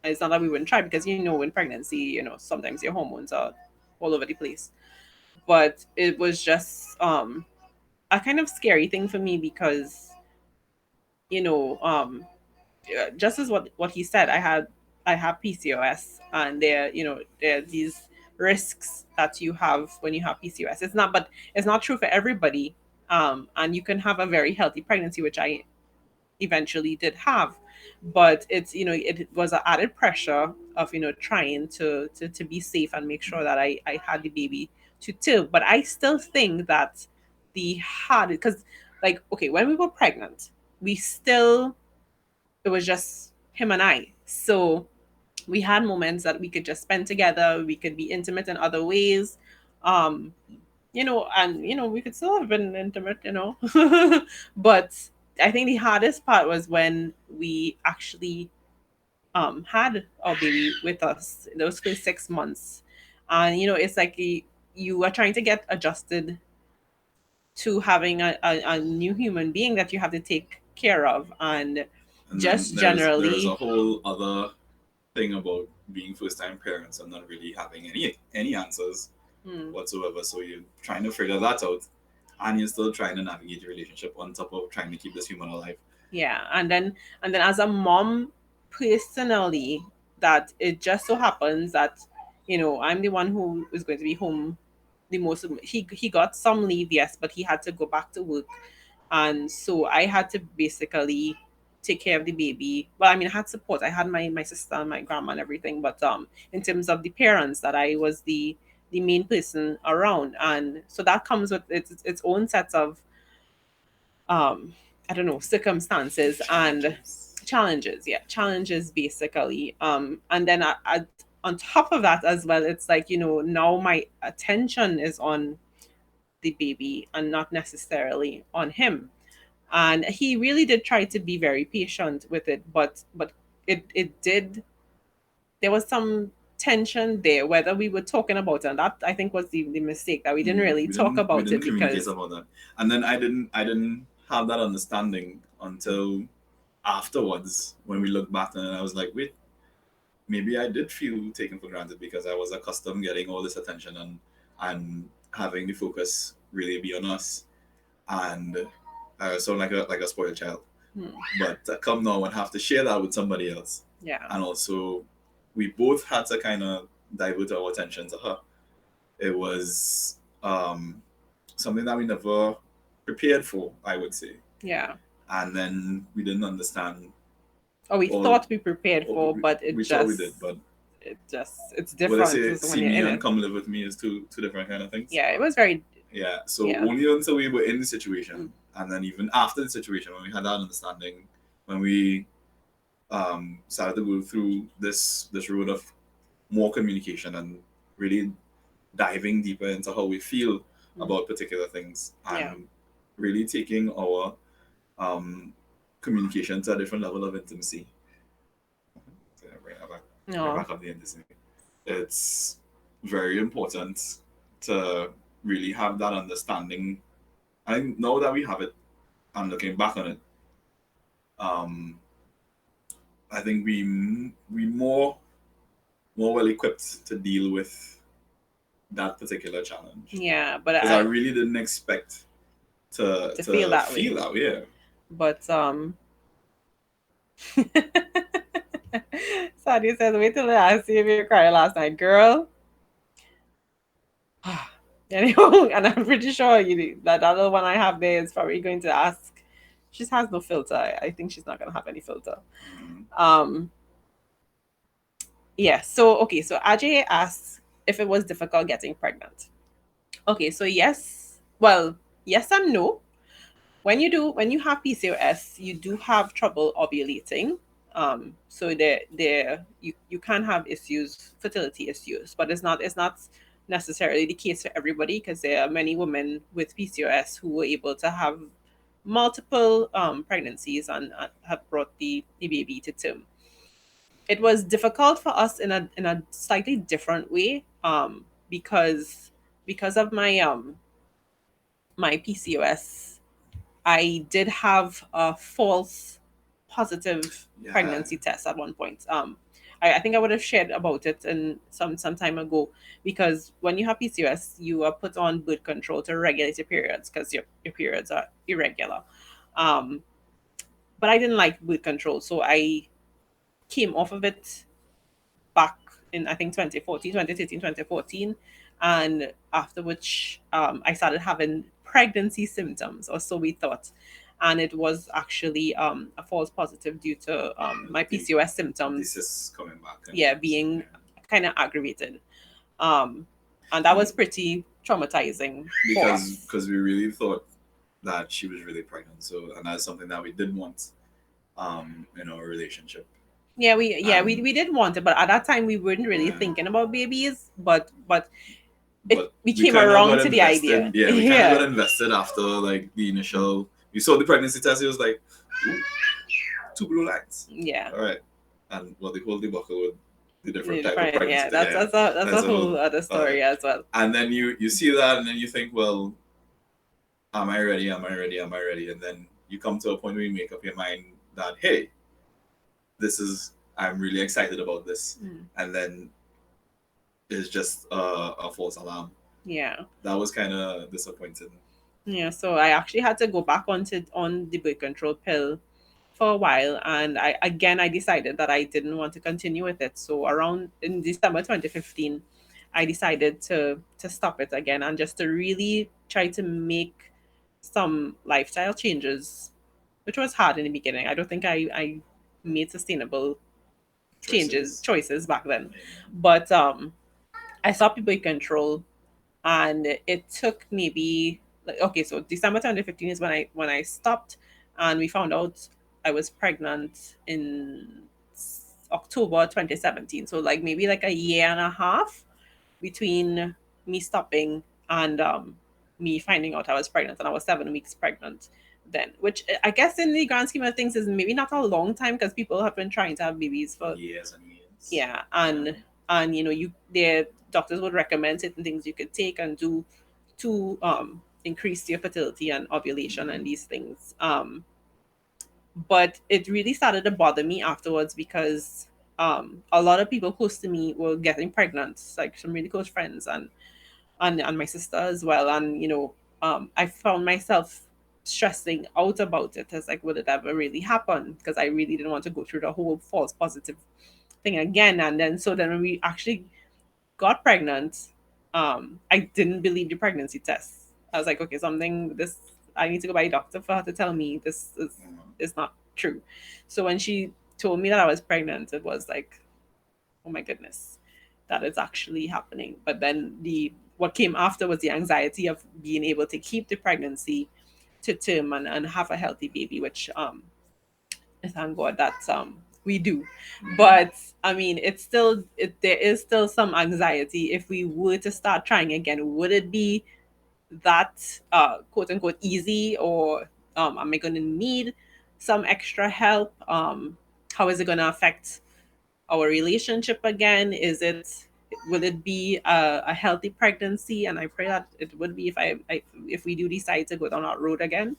It's not that we wouldn't try because in pregnancy, sometimes your hormones are all over the place. But it was just a kind of scary thing for me because you know just as what he said, I have PCOS, and there are these risks that you have when you have PCOS. It's not true for everybody. And you can have a very healthy pregnancy, which I eventually did have, but it was an added pressure of trying to be safe and make sure that I had the baby to too. But I still think that the hard, because like, okay, when we were pregnant, we still it was just him and I. So we had moments that we could just spend together. We could be intimate in other ways. We could still have been intimate. But I think the hardest part was when we actually had our baby with us those first 6 months. And it's like you are trying to get adjusted to having a new human being that you have to take care of. And and then just there's a generally. whole other thing about being first time parents and not really having any answers Hmm. whatsoever. So you're trying to figure that out, and you're still trying to navigate your relationship on top of trying to keep this human alive. Yeah, and then as a mom, personally, that it just so happens that I'm the one who is going to be home the most. He got some leave, yes, but he had to go back to work, and so I had to basically take care of the baby. Well, I mean, I had support. I had my sister and my grandma and everything, but in terms of the parents, that I was the main person around, and so that comes with its own sets of um I don't know, circumstances and Challenges. challenges. Yeah, challenges basically. And then on top of that as well, it's like now my attention is on the baby and not necessarily on him. And he really did try to be very patient with it, but it did, there was some tension there, whether we were talking about it. And that, I think, was the mistake, that we didn't really talk We about didn't it communicate because. about that, and then I didn't have that understanding until afterwards when we look back, and I was like, wait, maybe I did feel taken for granted because I was accustomed getting all this attention and having the focus really be on us, and so like a spoiled child. Hmm, But to come now and have to share that with somebody else, yeah. and also we both had to kind of divert our attention to her. It was something that we never prepared for, I would say, Yeah. and then we didn't understand Or we all. thought we prepared all for, we, but we thought we did, but it's what I different say, is when see you're me in and it. come live with me is two different kind of things. Yeah, it was very. Yeah. So Yeah. only until we were in the situation, Mm. and then even after the situation, when we had that understanding, when we started to go through this road of more communication and really diving deeper into how we feel Mm. about particular things, Yeah. and really taking our um, communication to a different level of intimacy. So, yeah, bring No. back up the intimacy. It's very important to really have that understanding. I think now that we have it and looking back on it, um, I think we more well equipped to deal with that particular challenge Yeah, but because I really didn't expect to feel to that feel way. that way. But Sadie says, "Wait till I see if you cried last night, girl." And I'm pretty sure that other one I have there is probably going to ask. She has no filter. I think she's not going to have any filter. Mhm. Um, yeah. So okay. So Ajay asks if it was difficult getting pregnant. Okay. So yes. Well, yes and no. When you have PCOS, you do have trouble ovulating. So there you can have issues, fertility issues, but it's not necessarily the case for everybody, because there are many women with PCOS who were able to have multiple pregnancies and have brought the baby to term. It was difficult for us in a slightly different way, because of my PCOS. I did have a false positive Yeah. pregnancy test at one point. I think I would have shared about it in some time ago, because when you have PCOS, you are put on birth control to regulate your periods because your periods are irregular. Um, but I didn't like birth control, so I came off of it back in, I think, 2014, 2013, 2014. And after which, I started having pregnancy symptoms, or so we thought. And it was actually a false positive due to my PCOS symptoms. This is coming back. Yeah, being kind of aggravated. And that was pretty traumatizing for us. Because we really thought that she was really pregnant. So, and that's something that we did want in our relationship. We did want it, but at that time we weren't really thinking about babies. But we came around to the idea. Yeah, we kind of got invested after like the initial. We saw the pregnancy test. It was like, ooh, 2 blue lines. Yeah. All right, and the whole debacle with the different type of pregnancy. Yeah, that's a whole other story as well. And then you see that, and then you think, well, am I ready? Am I ready? Am I ready? And then you come to a point where you make up your mind that, hey, I'm really excited about this. And then it's just a false alarm. Yeah. That was kind of disappointing. Yeah, so I actually had to go back on the birth control pill for a while, and I decided that I didn't want to continue with it. So around in December 2015, I decided to stop it again, and just to really try to make some lifestyle changes, which was hard in the beginning. I don't think I made sustainable choices back then. But I stopped birth control, and it took maybe, like, okay, so December 2015 is when I stopped, and we found out I was pregnant in October 2017. So like maybe like a year and a half between me stopping and me finding out I was pregnant, and I was 7 weeks pregnant then, which I guess in the grand scheme of things is maybe not a long time, because people have been trying to have babies for years and years. Yeah, and their doctors would recommend certain things you could take and do to increase your fertility and ovulation and these things. But it really started to bother me afterwards, because a lot of people close to me were getting pregnant, like some really close friends, and my sister as well. And I found myself stressing out about it, as like, would it ever really happen? Because I really didn't want to go through the whole false positive thing again. And then when we actually got pregnant, I didn't believe the pregnancy test. I was like, okay, I need to go by a doctor for her to tell me this is not true. So when she told me that I was pregnant, it was like, oh my goodness, that is actually happening. But then what came after was the anxiety of being able to keep the pregnancy to term and have a healthy baby, which thank God that we do. But I mean, there is still some anxiety. If we were to start trying again, would it be that quote unquote easy, or am I going to need some extra help? How is it going to affect our relationship again? Will it be a healthy pregnancy? And I pray that it would be, if we do decide to go down that road again.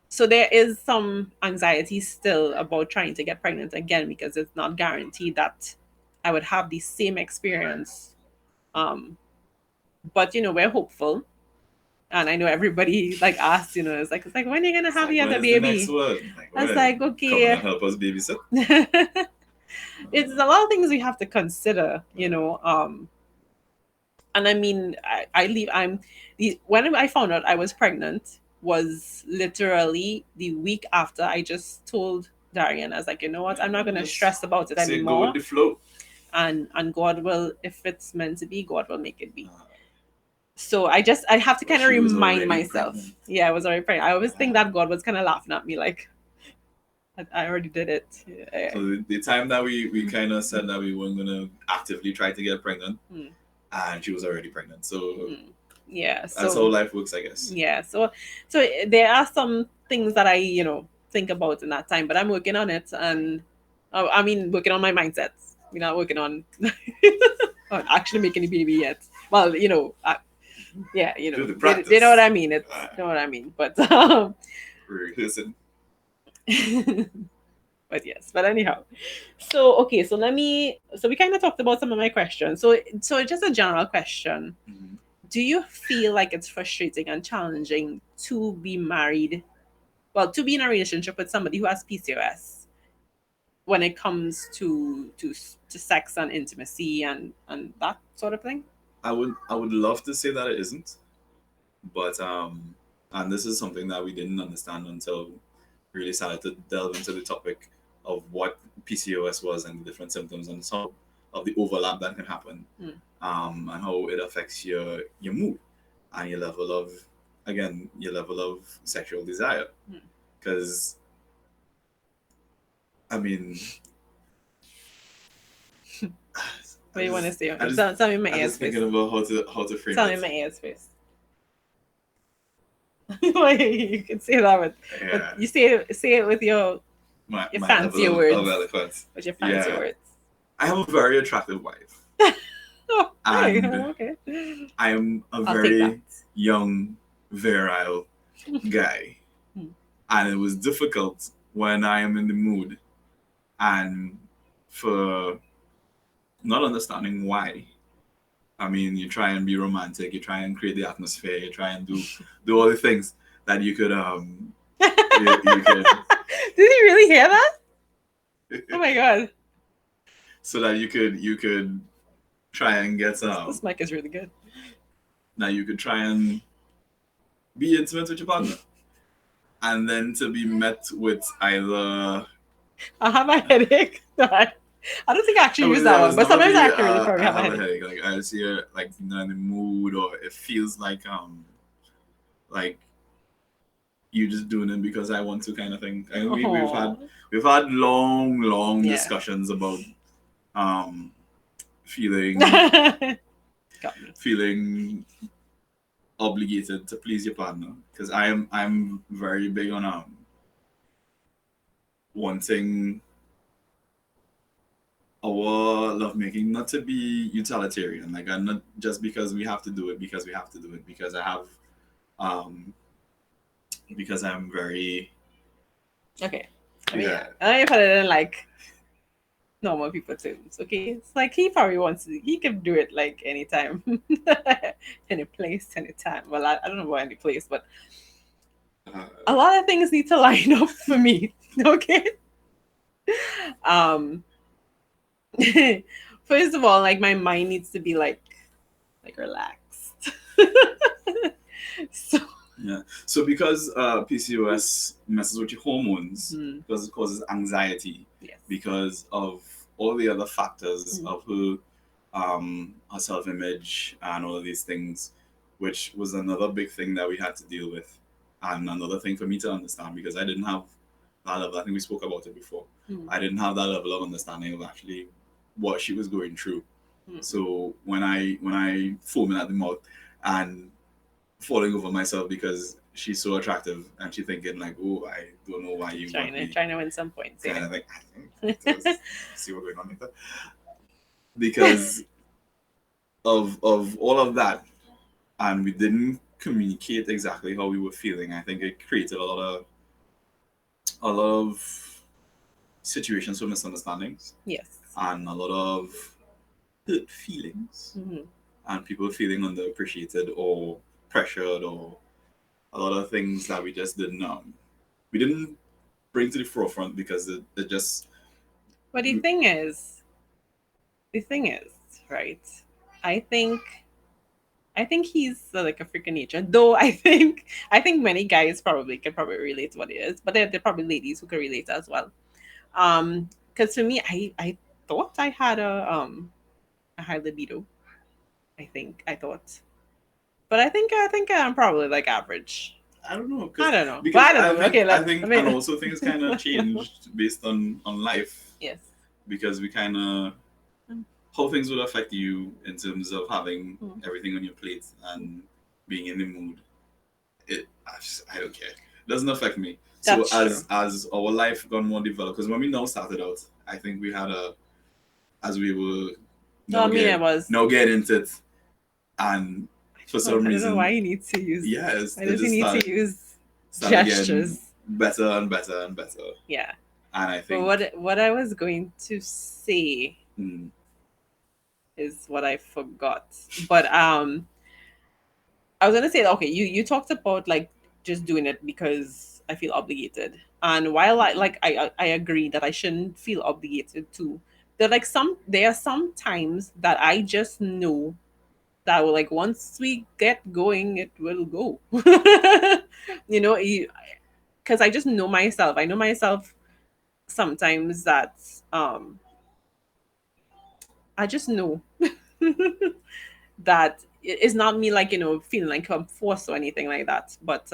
So there is some anxiety still about trying to get pregnant again, because it's not guaranteed that I would have the same experience. But we're hopeful. And I know everybody like asks, it's like, when are you gonna have the other baby? I was like, okay. Come and help us babysit. It's a lot of things we have to consider, and I mean, when I found out I was pregnant was literally the week after I just told Darian. I was like, you know what, I'm not gonna stress about it anymore. Go with the flow. And God will, if it's meant to be, God will make it be. So I have to kind of remind myself. Pregnant. Yeah, I was already pregnant. I always think that God was kind of laughing at me, like, I already did it. Yeah. So the time that we kind of said that we weren't going to actively try to get pregnant, and she was already pregnant. So Yeah. That's how So life works, I guess. yeah. So there are some things that I think about in that time, but I'm working on it, and I mean working on my mindset. We're not working on actually making a baby yet. Well, yeah, Do the they know what I practice. mean. It's you know what I mean. But Rehearsing. but yes, but anyhow. So okay, so we kind of talked about some of my questions. So just a general question. Mhm. Do you feel like it's frustrating and challenging to be married? Well, to be in a relationship with somebody who has PCOS when it comes to sex and intimacy and that sort of thing? I would love to say that it isn't, but and this is something that we didn't understand until we really started to delve into the topic of what PCOS was and the different symptoms and some of the overlap that can happen, Mm. and how it affects your mood and your level of, again, your level of sexual desire. Mm. Because I mean, What do you want to say? I just Tell me in my I'm ears just thinking first. about how to frame Tell me in it. my ears first. You can say that with Yeah, you say it with your my fancier level of words. eloquence. With your fancier Yeah, words. I have a very attractive wife, Oh, hey, and okay. I am a I'll take that. very young, virile guy, Hmm. and it was difficult when I am in the mood and for not understanding why. I mean, you try and be romantic, you try and create the atmosphere, you try and do all the things that you could you could Did you really hear that? Oh my god. so that you could try and get This mic is really good. now you could try and be intimate with your partner, and then to be met with either I have a headache. I don't think I actually use that I one, was but never sometimes I be actually really probably I have a have a headache. headache, like I see her like not in the mood, or it feels like you just doing it because I want to, kind of thing. And Oh, we've had long yeah. discussions about um feeling Got me. feeling obligated to please your partner, because I'm very big on wanting our lovemaking not to be utilitarian. Like, I'm not just because we have to do it because we have to do it, because I have um because I'm very, Okay. I mean, yeah. I put it in like normal people terms. Okay, it's like he probably wants to. He can do it like anytime, any place, anytime. Well, I don't know about any place, but a Uh, lot of things need to line up for me. Okay. Um. First of all, like my mind needs to be like relaxed. So. Yeah. So because PCOS messes with your hormones, Mm, because it causes anxiety, yes. because of all the other factors Mm. of her self-image and all of these things, which was another big thing that we had to deal with, and another thing for me to understand, because I didn't have that level. I think we spoke about it before. Mm. I didn't have that level of understanding of actually what she was going through. Mm. So when I foaming at the mouth and falling over myself because she's so attractive, and she thinking like, oh, I don't know why you want me, Trying to win some points. kind Yeah. of like, I think see what's going on later, because of all of that, and we didn't communicate exactly how we were feeling. I think it created a lot of situations for misunderstandings, Yes. and a lot of hurt feelings, Hmm. and people feeling underappreciated or pressured, or a lot of things that we didn't bring to the forefront, because it just But the thing is, right? I think I think he's like a freaking nature. Though I think many guys probably can probably relate to what it is, but there are probably ladies who can relate as well. Because for me, I thought I had a high libido. I thought, but I think I'm probably like average. I don't know, I because don't know. But because I don't I know. Okay, think I I think and mean, also things kind of changed based on life, yes. because we kind of how things would affect you in terms of having Mm. everything on your plate, and being in the mood, I don't care. It doesn't affect me. So That's true. as our life got more developed, because when we now started out, I think we had as we were No, I mean, it was. now get into it, and for some I don't know why reason, he needs to use. yes, Why it does he just need to use started getting gestures? better and better and better. Yeah. And I But think what I was going to say mm, is what I forgot. But I was gonna say, okay, you talked about like just doing it because I feel obligated. And while I agree that I shouldn't feel obligated to, there are some times that I just know that will, like, once we get going, it will go. You know, because I just know myself. I know myself sometimes that I just know that it's not me, like, feeling like I'm forced or anything like that. But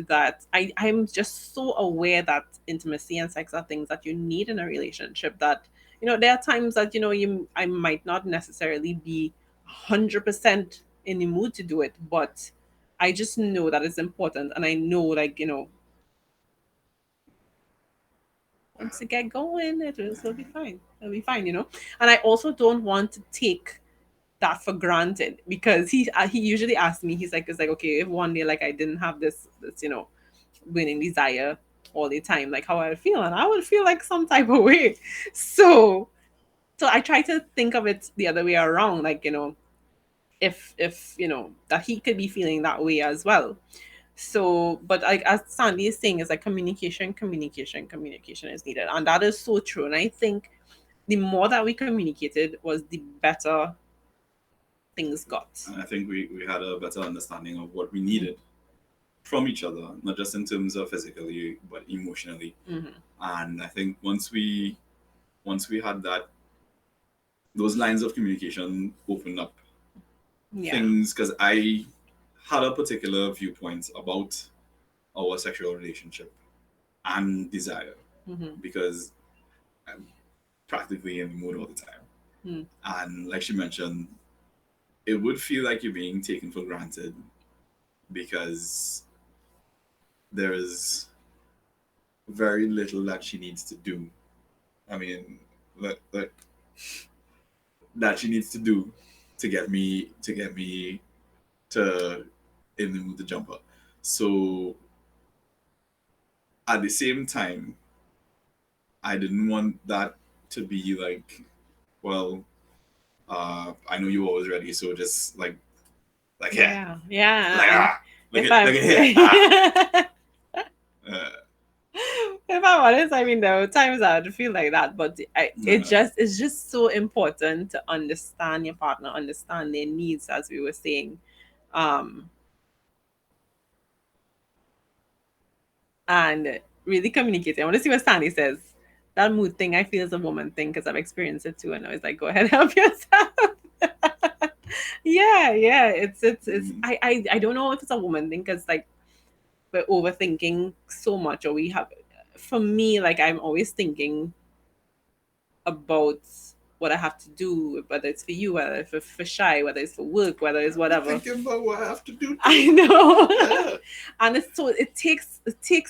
that I'm just so aware that intimacy and sex are things that you need in a relationship, that there are times that I might not necessarily be 100% in the mood to do it, but I just know that it's important, and I know, like, once you get going, it'll be fine. It'll be fine, and I also don't want to take that for granted, because he usually asks me, it's like, okay, if one day, like, I didn't have this winning desire all the time, like, how I would feel, and I would feel like some type of way. So I try to think of it the other way around, like, if that he could be feeling that way as well. So, but like, as Sandy is saying, is like, communication is needed, and that is so true. And I think the more that we communicated was the better things got. and I think we had a better understanding of what we needed from each other, not just in terms of physically, but emotionally. Mm-hmm. And I think once we had those lines of communication opened up, Yeah. things, because I had a particular viewpoint about our sexual relationship and desire, Mm-hmm. because I'm practically in the mood all the time. Mm. And like she mentioned, it would feel like you're being taken for granted because there's very little that she needs to do. I mean, like that she needs to do to get me to in the mood to jump up. So at the same time, I didn't want that to be like, well, I know you're always ready, so just yeah, Yeah, yeah. like And look if at I'm look at here, uh, if I'm honest, I mean, there were times I would feel like that, but uh, it's just so important to understand your partner, understand their needs, as we were saying, um, and really communicate. I want to see what Sandy says. That mood thing, I feel, is a woman thing, because I've experienced it too, and I was like, go ahead, help yourself. Yeah, yeah. It's mm, I don't know if it's a woman thing, because, like, we're overthinking so much, or we have, for me, like, I'm always thinking about what I have to do, whether it's for you, whether it's for Shy, whether it's for work, whether it's whatever. thinking about what I have to do. I know. Yeah. And it takes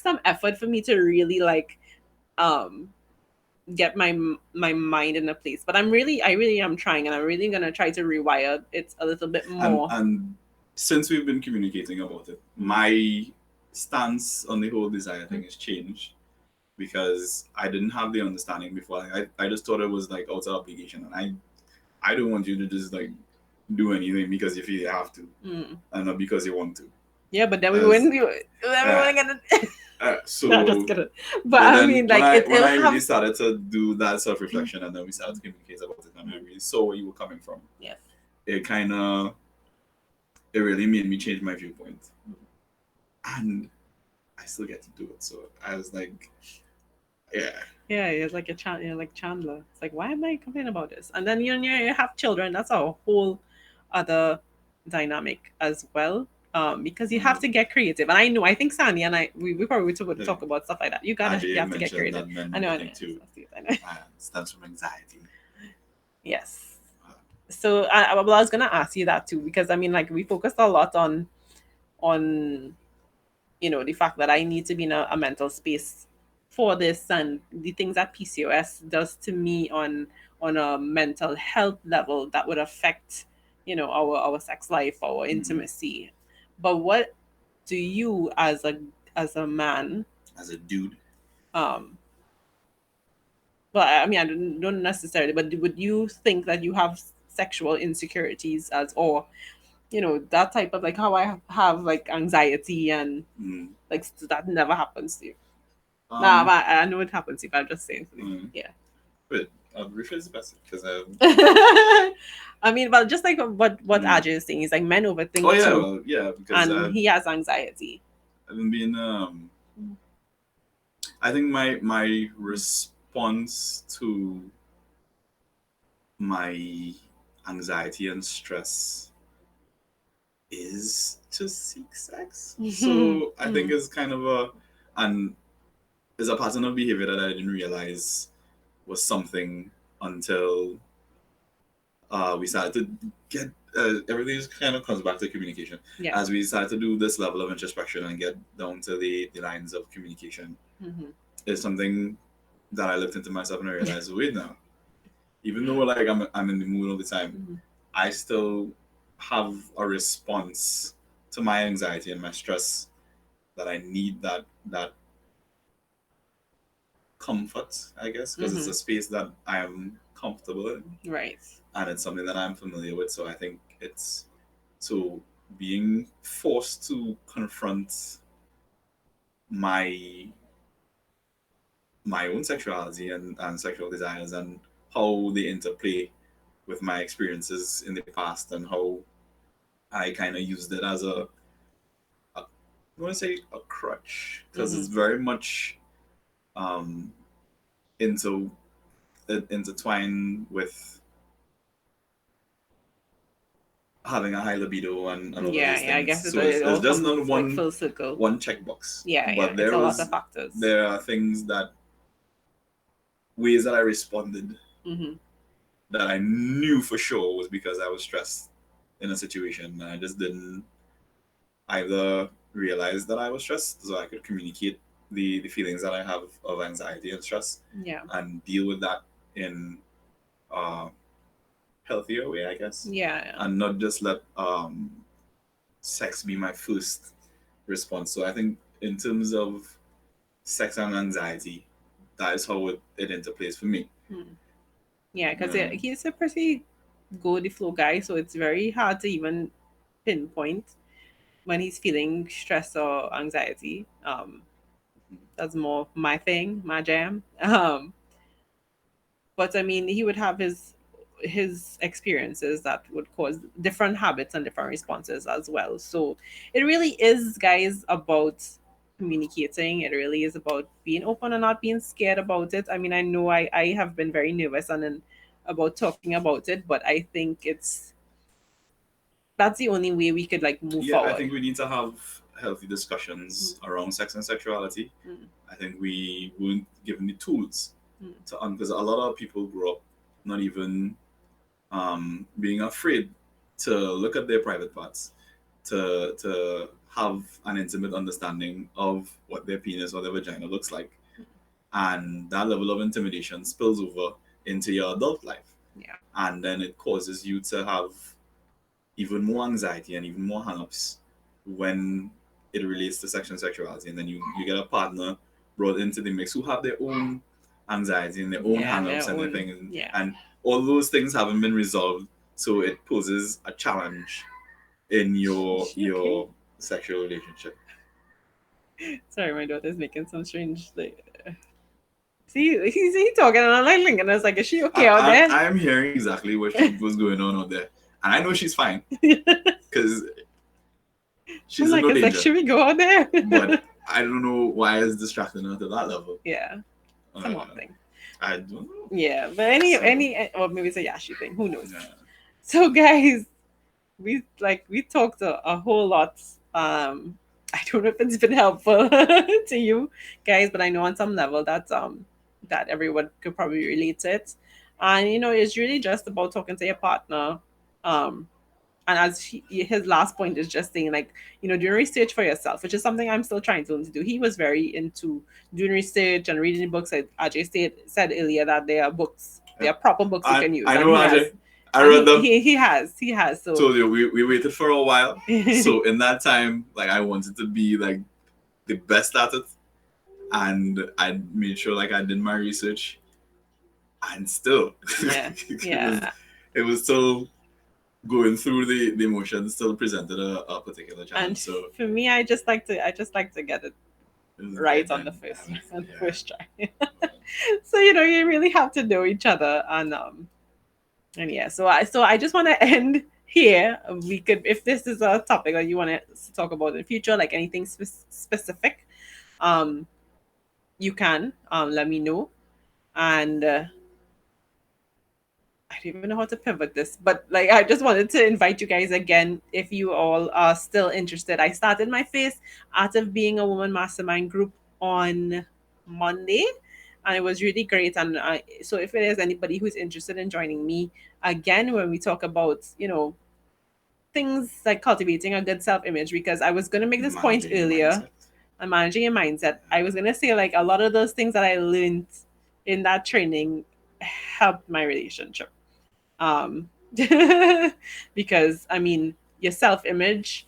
some effort for me to really, like, um get my mind in a place. But I really am trying, and I'm really gonna try to rewire it a little bit and more. and since we've been communicating about it, my stance on the whole desire thing has changed because I didn't have the understanding before. I just thought it was like out of obligation, and I don't want you to just like do anything because you feel you have to, Mm. and not because you want to. Yeah, but then we As, wouldn't be then we uh, wouldn't get it. so, No, just kidding. But but I then mean, when like, I it when it'll I really have. started to do that self reflection, and then we started to communicate about it, and I really saw where you were coming from. Yes. It really made me change my viewpoint, and I still get to do it. So I was like, yeah, Yeah, it's like you're like Chandler. It's like, why am I complaining about this? And then you have children. That's a whole other dynamic as well. Because you have to get creative. And I know, I think Sandy and we probably would talk about stuff like that. You Ajay have to get mentioned creative. that men I know, do I know. think too. I know. Stems from anxiety. Yes. So well, I was gonna ask you that too, because I mean, like, we focused a lot on the fact that I need to be in a mental space for this, and the things that PCOS does to me on a mental health level that would affect our sex life, our Mhm. intimacy. But what do you, as a man, As a dude. um but I mean, I don't necessarily, but would you think that you have sexual insecurities, as or that type of, like, how I have like anxiety and Mm. like that never happens to you? Nah, Um, but I know it happens to you, but I'm just saying for you. mm. Yeah. But I'll rephrase the best because I mean, but just like what mm. Ajay is saying is like men Oh overthink yeah, too, well, yeah, because and he has anxiety. I've been being I think my response to my anxiety and stress is to seek sex. So I think it's kind of and is a pattern of behavior that I didn't realize was something until we started to get everything just kind of comes back to communication. Yeah. As we started to do this level of introspection and get down to the lines of communication, Mm-hmm. it's something that I looked into myself and I realized, wait now, even though like I'm in the mood all the time, Mm-hmm. I still have a response to my anxiety and my stress that I need that comfort, I guess, because it's Mm-hmm. a space that I am comfortable in Right. and it's something that I'm familiar with. So I think it's so being forced to confront my my own sexuality and sexual desires and how they interplay with my experiences in the past and how I kind of used it as I want to say a crutch because Mm-hmm. it's very much um, into intertwined with having a high libido and all of Yeah, these yeah. I things. guess So it it's all just comes not like full circle. one checkbox, Yeah, yeah. but It's a lot of factors. there are things that ways that I responded Mm-hmm. that I knew for sure was because I was stressed in a situation and I just didn't either realize that I was stressed so I could communicate the feelings that I have of anxiety and stress Yeah. and deal with that in a healthier way, I guess, Yeah, yeah. and not just let sex be my first response. So I think in terms of sex and anxiety, that is how it interplays for me. Hmm. Yeah, because Um, he's a pretty go with the flow guy, so it's very hard to even pinpoint when he's feeling stress or anxiety. That's more my thing, my jam. But I mean, he would have his experiences that would cause different habits and different responses as well. So it really is, guys, about communicating. It really is about being open and not being scared about it. I mean, I know I have been very nervous and about talking about it, but I think that's the only way we could like move yeah, I forward. think we need to have healthy discussions around sex and sexuality. Mm, I think we weren't given the tools mm, to because a lot of people grow up not even being afraid to look at their private parts, to have an intimate understanding of what their penis or their vagina looks like, and that level of intimidation spills over into your adult life, yeah. and then it causes you to have even more anxiety and even more hang-ups when it relates to sexual sexuality, and then you get a partner brought into the mix who have their own anxiety and their own Yeah, hang-ups their and their own. thing, Yeah. and all those things haven't been resolved, so it poses a challenge in Is she okay? your sexual relationship. Sorry, my daughter's making some strange like. See, he talking and I'm like thinking, I was like, is she okay out there? I'm hearing exactly what was going on out there, and I know she's fine because I'm she's in like, no it's like, danger, should we go out there? but I don't know why it's distracting her to that level. Yeah, uh, something. I don't know. Yeah, but So or maybe it's a Yashi thing. Who knows? yeah. So, guys, we talked a whole lot. I don't know if it's been helpful to you guys, but I know on some level that everyone could probably relate to it. And it's really just about talking to your partner. Um, and as his last point is just saying, like, doing research for yourself, which is something I'm still trying to learn to do. He was very into doing research and reading books. Ajay said earlier that there are books, there are proper books you can use, I and know, he has. Ajay. I And read them. he has. So Told you we waited for a while. So in that time, like I wanted to be like the best at it, and I made sure like I did my research, and still, yeah, yeah. it was still going through the emotions. Still presented a particular And challenge. So for me, I just like to get it right on the first try. So you really have to know each other, and yeah. So I just want to end here. We could, if this is a topic that you want to talk about in the future, like anything specific, um, you can let me know. And I don't even know how to pivot this, but like I just wanted to invite you guys again if you all are still interested. I started my Face Art of Being a Woman Mastermind group on Monday, and it was really great. And so if there's anybody who's interested in joining me again when we talk about things like cultivating a good self image, because I was going to make this point earlier. And managing your mindset. I was gonna say like a lot of those things that I learned in that training helped my relationship. Um, because I mean, your self image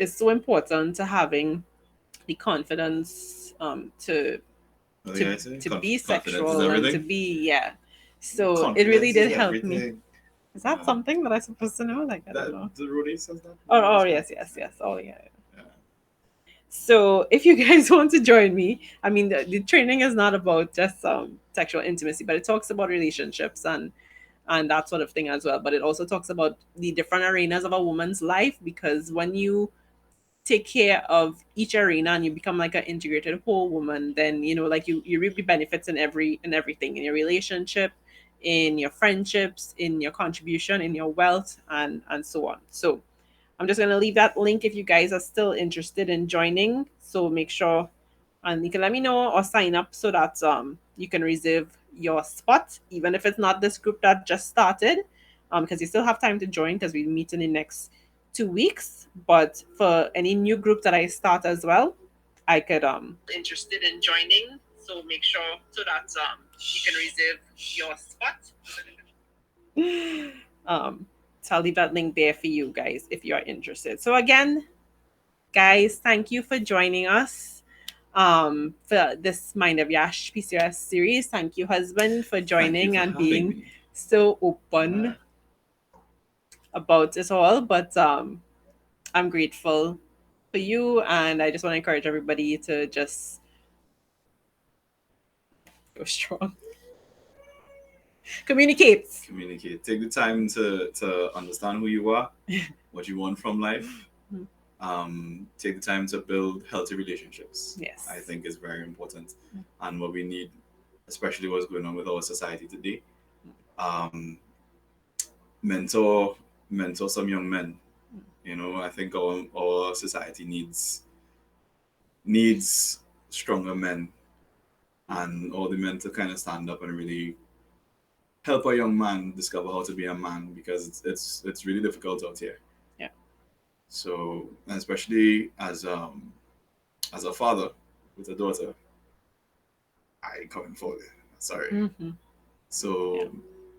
is so important to having the confidence to be sexual and to be, yeah. So it really did help me. Is that something that I'm supposed to know? Like I don't know. The Rudy says that. Oh yes. Oh yeah. So if you guys want to join me, I mean, the training is not about just sexual intimacy, but it talks about relationships and that sort of thing as well. But it also talks about the different arenas of a woman's life, because when you take care of each arena and you become like an integrated whole woman, then like you reap the benefits in everything, in your relationship, in your friendships, in your contribution, in your wealth, and so on. So I'm just going to leave that link if you guys are still interested in joining. So make sure and you can let me know or sign up so that you can reserve your spot, even if it's not this group that just started, because you still have time to join because we meet in the next 2 weeks. But for any new group that I start as well, I could interested in joining. So make sure so that you can reserve your spot. So I'll leave that link there for you guys if you are interested. So again, guys, thank you for joining us for this Mind of Yash PCOS series. Thank you, husband, for joining and being so open about it all. But I'm grateful for you, and I just want to encourage everybody to just go strong. Communicate. Take the time to understand who you are, what you want from life. Take the time to build healthy relationships. Yes. I think is very important, and what we need, especially what's going on with our society today. Um, mentor some young men. I think our society needs stronger men, and all the men to kind of stand up and really help a young man discover how to be a man, because it's really difficult out here. Yeah. So, and especially as a father with a daughter, I coming for it. Sorry. Mm-hmm. So, Yeah.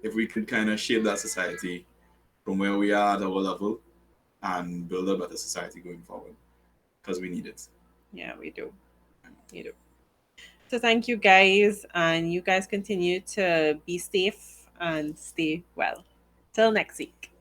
if we could kind of shape that society from where we are at our level and build a better society going forward, because we need it. Yeah, we do. You do. So thank you guys, and you guys continue to be safe and stay well. Till next week.